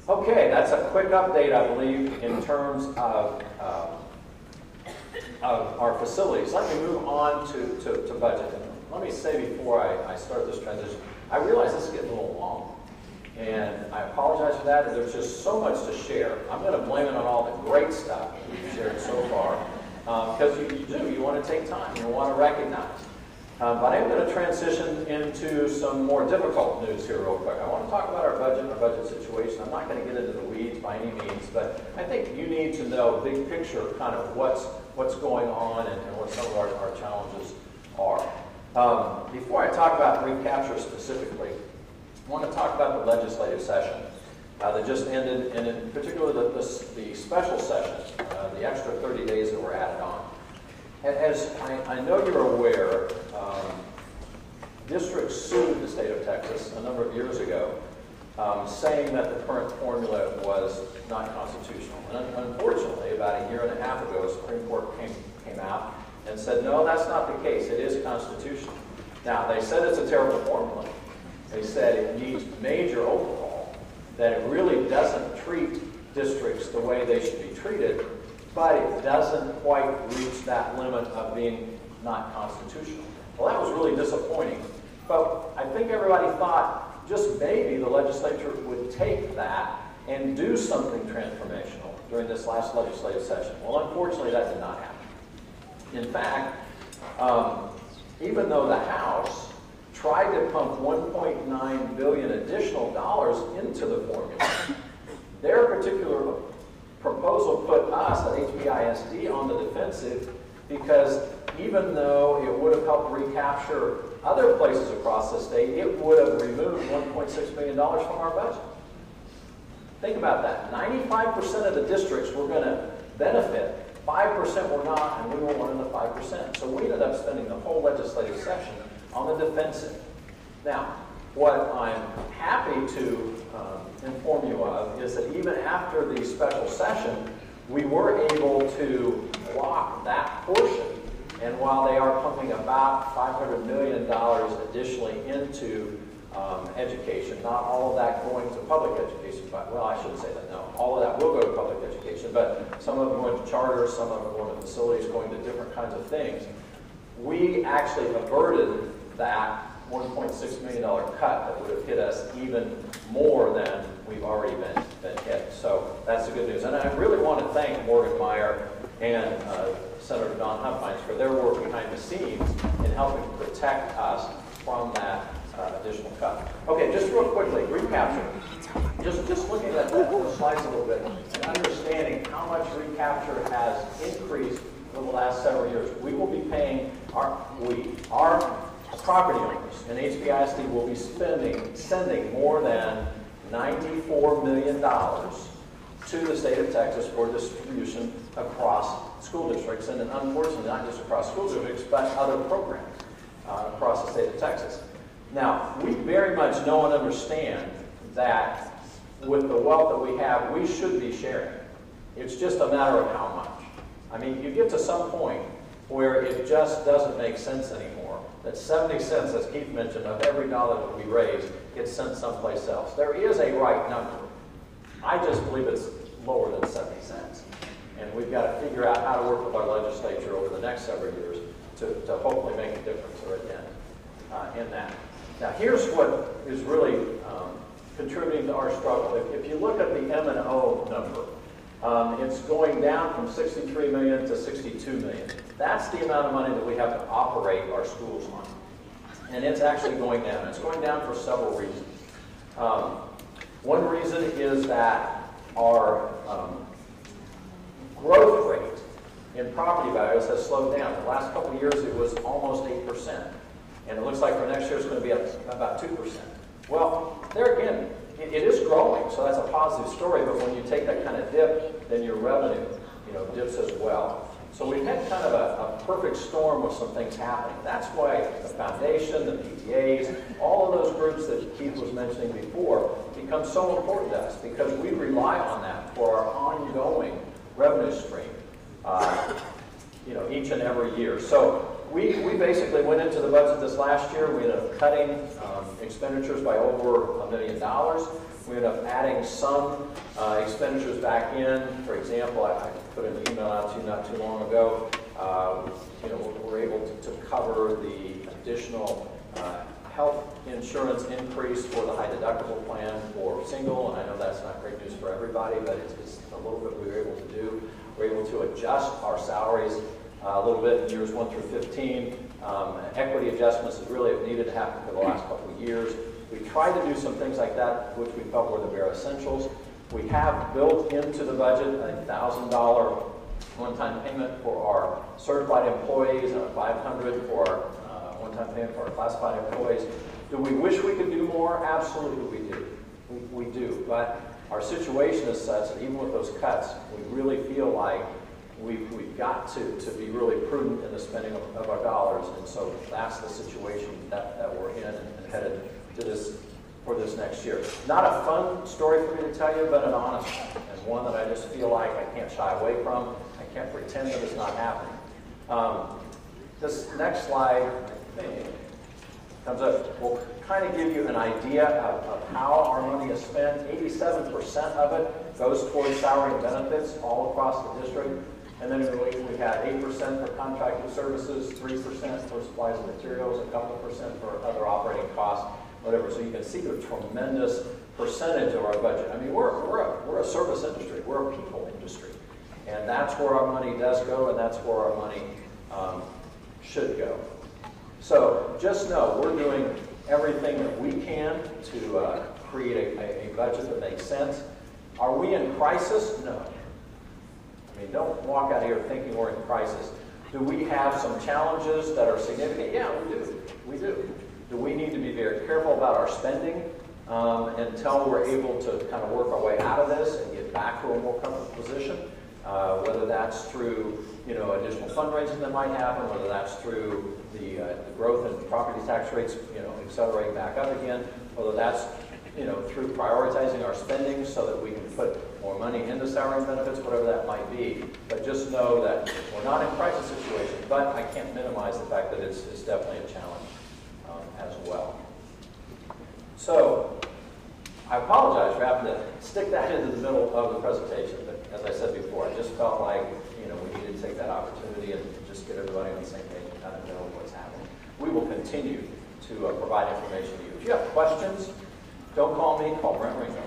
Okay, that's a quick update, I believe, in terms of our facilities. Let me move on to budget. Let me me say before I start this transition, I realize this is getting a little long. And I apologize for that. There's just so much to share. I'm going to blame it on all the great stuff that we've shared so far. Because you want to take time. You want to recognize. But I'm going to transition into some more difficult news here real quick. I want to talk about our budget situation. I'm not going to get into the weeds by any means, but I think you need to know big picture kind of what's going on and what some of our challenges are. Before I talk about recapture specifically, I want to talk about the legislative session that just ended, and in particular the special session, the extra 30 days that were added on. As I know you're aware, districts sued the state of Texas a number of years ago, saying that the current formula was not constitutional. And unfortunately, about a year and a half ago, the Supreme Court came out and said, no, that's not the case. It is constitutional. Now, they said it's a terrible formula. They said it needs major overhaul, that it really doesn't treat districts the way they should be treated, but it doesn't quite reach that limit of being not constitutional. Well, that was really disappointing. But I think everybody thought just maybe the legislature would take that and do something transformational during this last legislative session. Well, unfortunately, that did not happen. In fact, even though the House tried to pump $1.9 billion additional dollars into the formula, their particular proposal put us at HPISD on the defensive because even though it would have helped recapture other places across the state, it would have removed $1.6 million from our budget. Think about that. 95% of the districts were going to benefit. 5% were not, and we were one of the 5%. So we ended up spending the whole legislative session on the defensive. Now, what I'm happy to inform you of is that even after the special session, we were able to block that portion. And while they are pumping about $500 million additionally into education, not all of that going to public education, but, well, I shouldn't say that, no. All of that will go to public education, but some of them going to charters, some of them going to facilities, going to different kinds of things. We actually averted that $1.6 million cut that would have hit us even more than we've already been hit. So that's the good news. And I really want to thank Morgan Meyer and Senator Don Huffines for their work behind the scenes in helping protect us from that additional cut. Okay, just real quickly, recapture. Just looking at the slides a little bit and understanding how much recapture has increased over the last several years. We will be paying our property owners and HPISD will be sending more than $94 million to the state of Texas for distribution across school districts, and then unfortunately not just across school districts, but other programs across the state of Texas. Now, we very much know and understand that with the wealth that we have, we should be sharing. It's just a matter of how much. I mean, you get to some point where it just doesn't make sense anymore. That 70 cents, as Keith mentioned, of every dollar that we raise gets sent someplace else. There is a right number. I just believe it's lower than 70 cents. And we've got to figure out how to work with our legislature over the next several years to hopefully make a difference or again in that. Now, here's what is really contributing to our struggle. If you look at the M&O number, it's going down from $63 million to $62 million. That's the amount of money that we have to operate our schools on. And it's actually going down. It's going down for several reasons. One reason is that our growth rate in property values has slowed down. The last couple of years it was almost 8%. And it looks like for next year it's going to be about 2%. Well, there again, it is growing, so that's a positive story, but when you take that kind of dip, then your revenue, dips as well. So we've had kind of a perfect storm with some things happening. That's why the foundation, the PTAs, all of those groups that Keith was mentioning before become so important to us because we rely on that for our ongoing revenue stream, each and every year. So we basically went into the budget this last year. We ended up cutting expenditures by over $1 million. We ended up adding some expenditures back in. For example, I put an email out to you not too long ago. We're able to cover the additional health insurance increase for the high deductible plan for single, and I know that's not great news for everybody, but it's a little bit we were able to do. We're able to adjust our salaries a little bit in years 1 through 15. Equity adjustments is really needed to happen for the last couple of years. We tried to do some things like that, which we felt were the bare essentials. We have built into the budget a $1,000 one-time payment for our certified employees and a $500 for our one-time payment for our classified employees. Do we wish we could do more? Absolutely we do. We do. But our situation is such that even with those cuts, we really feel like we've got to be really prudent in the spending of our dollars. And so that's the situation that we're in and headed to this for this next year. Not a fun story for me to tell you, but an honest one, and one that I just feel like I can't shy away from. I can't pretend that it's not happening. This next slide, I think, comes up, will kind of give you an idea of how our money is spent. 87% of it goes towards salary and benefits all across the district. And then we had 8% for contracted services, 3% for supplies and materials, a couple of % for other operating costs, whatever. So you can see the tremendous percentage of our budget. I mean, we're a service industry. We're a people industry. And that's where our money does go, and that's where our money should go. So just know we're doing everything that we can to create a budget that makes sense. Are we in crisis? No. I mean, don't walk out here thinking we're in crisis. Do we have some challenges that are significant? Yeah, we do. We do. Do we need to be very careful about our spending until we're able to kind of work our way out of this and get back to a more comfortable position? Whether that's through additional fundraising that might happen, whether that's through the growth in property tax rates accelerating back up again, whether that's through prioritizing our spending so that we can put more money into salary and benefits, whatever that might be. But just know that we're not in a crisis situation, but I can't minimize the fact that it's definitely a challenge as well. So I apologize for having to stick that into the middle of the presentation, but as I said before, I just felt like we needed to take that opportunity and just get everybody on the same page and kind of know what's happening. We will continue to provide information to you. If you have questions, don't call me, call Brent Ringo.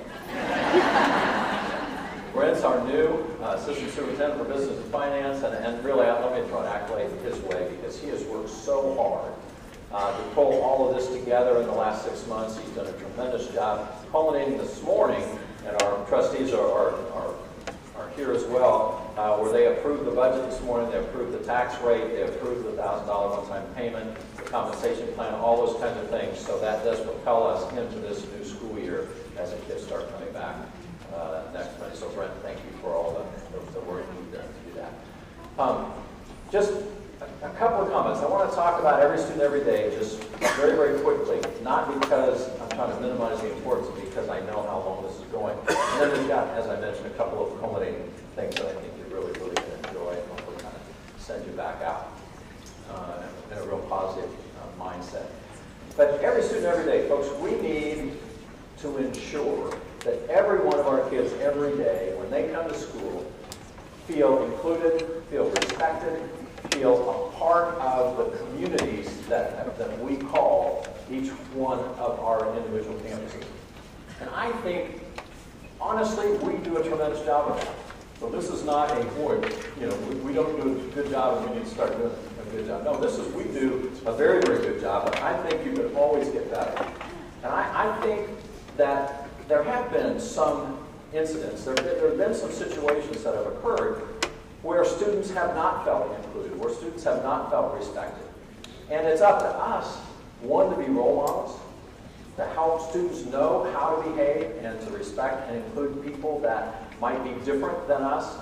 Brent's our new Assistant Superintendent for Business and Finance, and really, let me throw an accolade his way because he has worked so hard to pull all of this together in the last 6 months. He's done a tremendous job, culminating this morning, and our trustees are here as well, where they approved the budget this morning, they approved the tax rate, they approved the $1,000 one-time payment, the compensation plan, all those kinds of things. So that does propel us into this new school year as the kids start coming back next Monday. So Brent, thank you for all the work you've done to do that. Just a couple of comments. I want to talk about every student every day just very, very quickly, not because I'm trying to minimize the importance, but because I know how long this is going. And then we've got, as I mentioned, a couple of culminating things that I think you're really, really going to enjoy and hopefully kind of send you back out in a real positive mindset. But every student every day, folks, we need to ensure that every one of our kids every day, when they come to school, feel included, feel respected, feel a part of the communities that we call each one of our individual campuses. And I think, honestly, we do a tremendous job of that. So this is not a void. We don't do a good job and we need to start doing a good job. No, we do a very, very good job, but I think you can always get better. And I think that there have been some incidents, there have been some situations that have occurred where students have not felt included, where students have not felt respected. And it's up to us, one, to be role models, to help students know how to behave and to respect and include people that might be different than us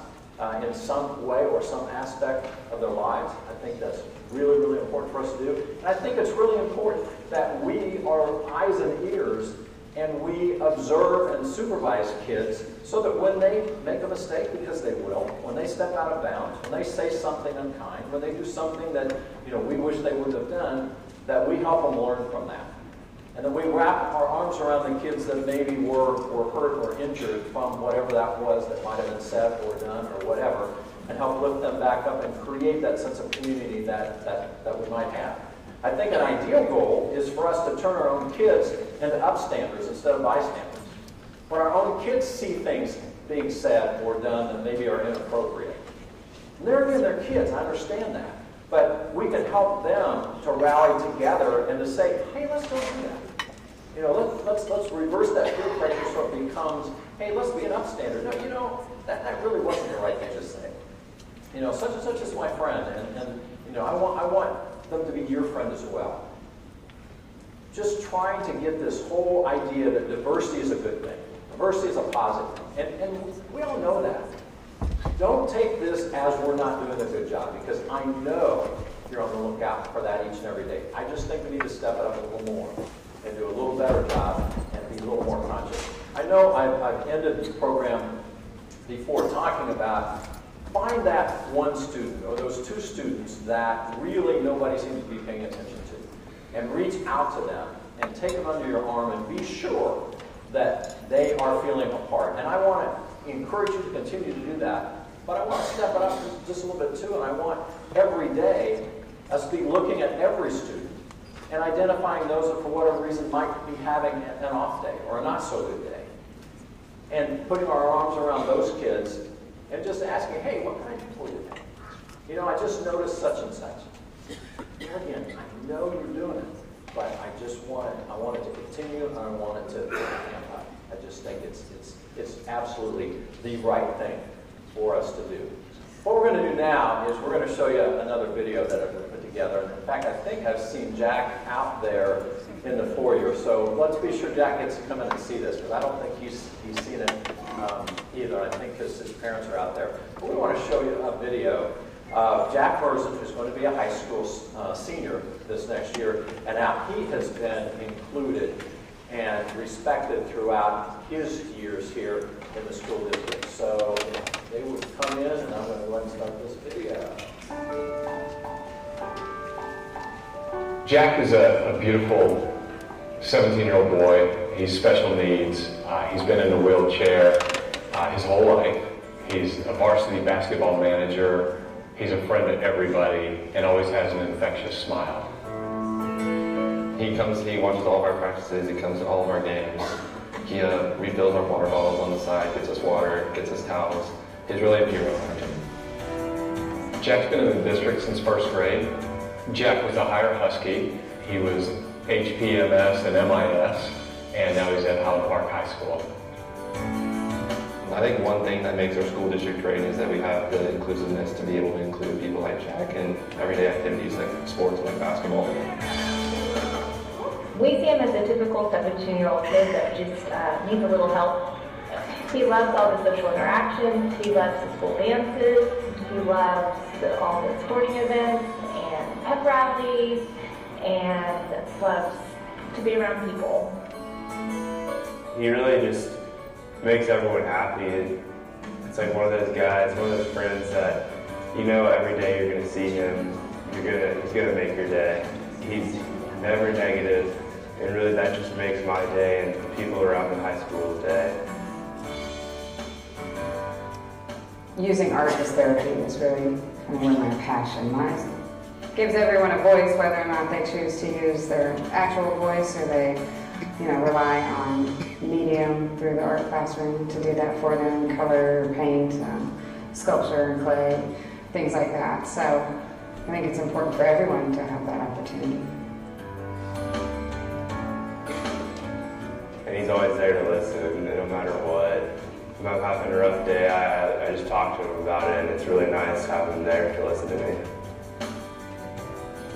in some way or some aspect of their lives. I think that's really, really important for us to do. And I think it's really important that we are eyes and ears and we observe and supervise kids so that when they make a mistake, because they will, when they step out of bounds, when they say something unkind, when they do something that we wish they wouldn't have done, that we help them learn from that. And then we wrap our arms around the kids that maybe were hurt or injured from whatever that was that might have been said or done or whatever, and help lift them back up and create that sense of community that we might have. I think an ideal goal is for us to turn our own kids into upstanders instead of bystanders. When our own kids see things being said or done that maybe are inappropriate, they're kids, I understand that. But we can help them to rally together and to say, hey, let's don't do that. You know, let's reverse that peer pressure so it becomes, hey, let's be an upstander. No, you know, that really wasn't the right thing to say. You know, such and such is my friend, and you know, I want them to be your friend as well. Just trying to get this whole idea that diversity is a good thing. Diversity is a positive thing. And we all know that. Don't take this as we're not doing a good job, because I know you're on the lookout for that each and every day. I just think we need to step it up a little more and do a little better job and be a little more conscious. I know I've ended the program before talking about find that one student or those two students that really nobody seems to be paying attention to, and reach out to them and take them under your arm and be sure that they are feeling a part. And I want to encourage you to continue to do that, but I want to step it up just a little bit too, and I want every day us to be looking at every student and identifying those that for whatever reason might be having an off day or a not so good day, and putting our arms around those kids and just asking, hey, what can I do for you today? You know, I just noticed such and such. And again, I know you're doing it, but I want it to continue, and I want it to amp up. I just think it's absolutely the right thing for us to do. What we're going to do now is we're going to show you another video that I've put together. And in fact, I think I've seen Jack out there in the foyer. So let's be sure Jack gets to come in and see this, because I don't think he's seen it either. I think because his parents are out there. But we want to show you a video of Jack Merson, who's going to be a high school senior this next year, and how he has been included and respected throughout his years here in the school district. So they would come in, and I'm going to go ahead and start this video. Jack is a beautiful 17-year-old boy. He's special needs. He's been in a wheelchair his whole life. He's a varsity basketball manager. He's a friend to everybody and always has an infectious smile. He watches all of our practices, he comes to all of our games. He refills our water bottles on the side, gets us water, gets us towels. He's really a hero. Jack's been in the district since first grade. Jack was a higher Husky. He was HPMS and MIS, and now he's at Highland Park High School. I think one thing that makes our school district great is that we have the inclusiveness to be able to include people like Jack in everyday activities like sports, like basketball. We see him as a typical 17-year-old kid that just needs a little help. He loves all the social interactions, he loves the school dances, he loves all the sporting events and pep rallies, and loves to be around people. He really just makes everyone happy. It's like one of those guys, one of those friends that you know every day you're going to see him, he's going to make your day. He's never negative, and really that just makes my day and the people around the high school's day. Using art as therapy is really one of my passion. Mine gives everyone a voice, whether or not they choose to use their actual voice or they, rely on medium through the art classroom to do that for them, color, paint, sculpture, clay, things like that. So I think it's important for everyone to have that opportunity. And he's always there to listen, no matter what. If I'm having a rough day, I just talk to him about it, and it's really nice to have him there to listen to me.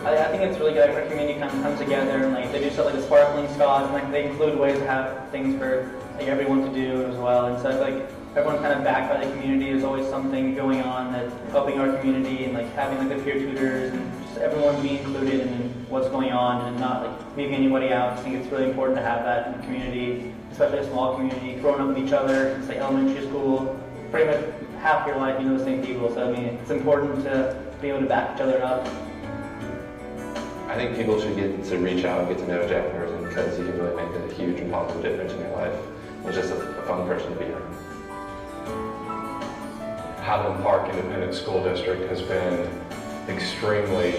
I think it's really good when our community kind of comes together and they do stuff like the sparkling squads, and they include ways to have things for everyone to do as well. And so I feel like everyone kind of backed by the community. There's always something going on that's helping our community, and having the peer tutors and just everyone being included in what's going on and not leaving anybody out. I think it's really important to have that in the community, especially a small community, growing up with each other. It's like elementary school, pretty much half your life you know the same people. So I mean, it's important to be able to back each other up. I think people should get to reach out and get to know Jack Merson because he can really make a huge and positive difference in your life. He's just a fun person to be around. Highland Park Independent School District has been extremely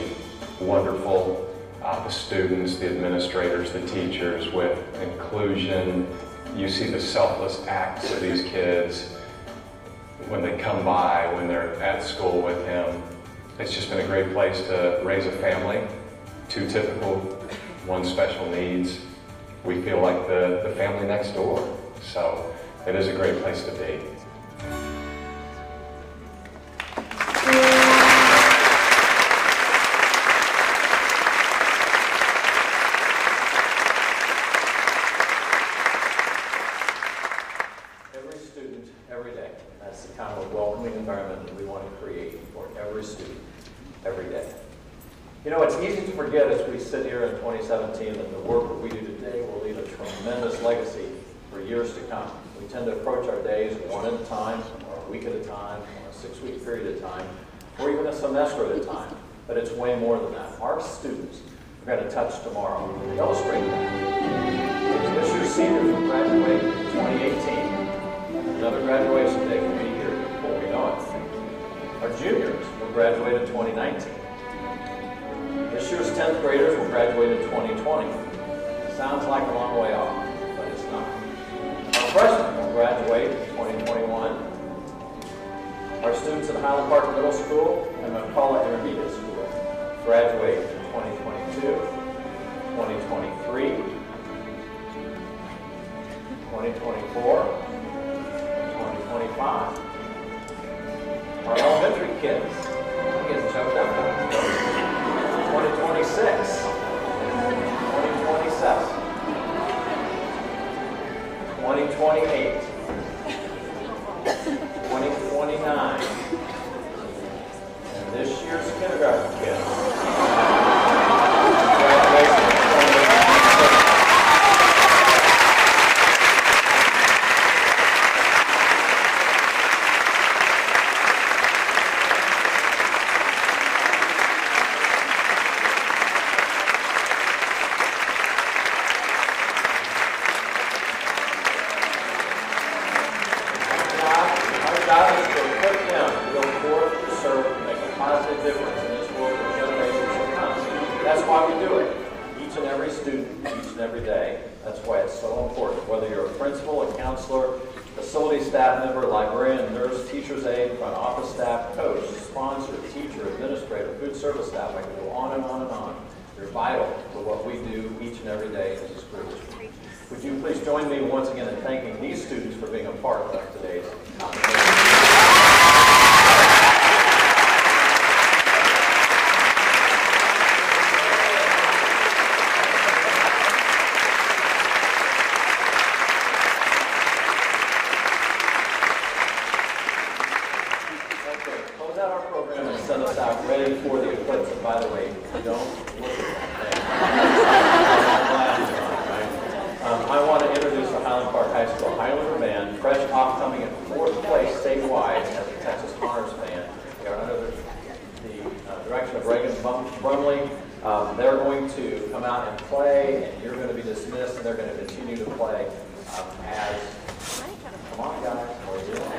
wonderful. the students, the administrators, the teachers with inclusion. You see the selfless acts of these kids when they come by, when they're at school with him. It's just been a great place to raise a family, 2 typical, 1 special needs. We feel like the family next door. So it is a great place to be. Every student, every day. That's the kind of welcoming environment that we want to create for every student, every day. You know, it's easy to forget as we sit here in 2017 that the work that we do today will leave a tremendous legacy for years to come. We tend to approach our days one at a time, or a week at a time, or a 6-week period at a time, or even a semester at a time. But it's way more than that. Our students are going to touch tomorrow to illustrate that. This year's seniors will graduate in 2018. Another graduation day will be here before we know it. Our juniors will graduate in 2019. This year's 10th graders will graduate in 2020. Sounds like a long way off, but it's not. Our freshmen will graduate in 2021. Our students at Highland Park Middle School and McCullough Intermediate School graduate in 2022, 2023, 2024, 2025. Our elementary kids, I'm getting choked up. 2026, 2027, 2028, 2029, and this year's kindergarten kids. Would you please join me once again in thanking these students for being a part of today's conversation. Close out our program and send us out ready for the eclipse. And by the way, don't look at that thing. I want to introduce the Highland Park High School Highlander Band, fresh off coming in 4th place statewide as the Texas Honors Band. They are under the direction of Reagan Brumley. They're going to come out and play, and you're going to be dismissed, and they're going to continue to play as... Come on, guys. Where are you doing?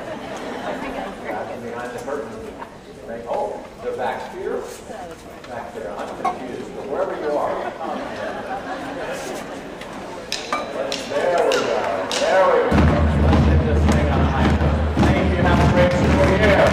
Back behind the curtain. Oh, they're back here? Back there. I'm confused, but wherever you are, come in. There we go. There we go. Let's get this thing on a high note. Thank you. Have a great school year.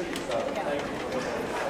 So thank you.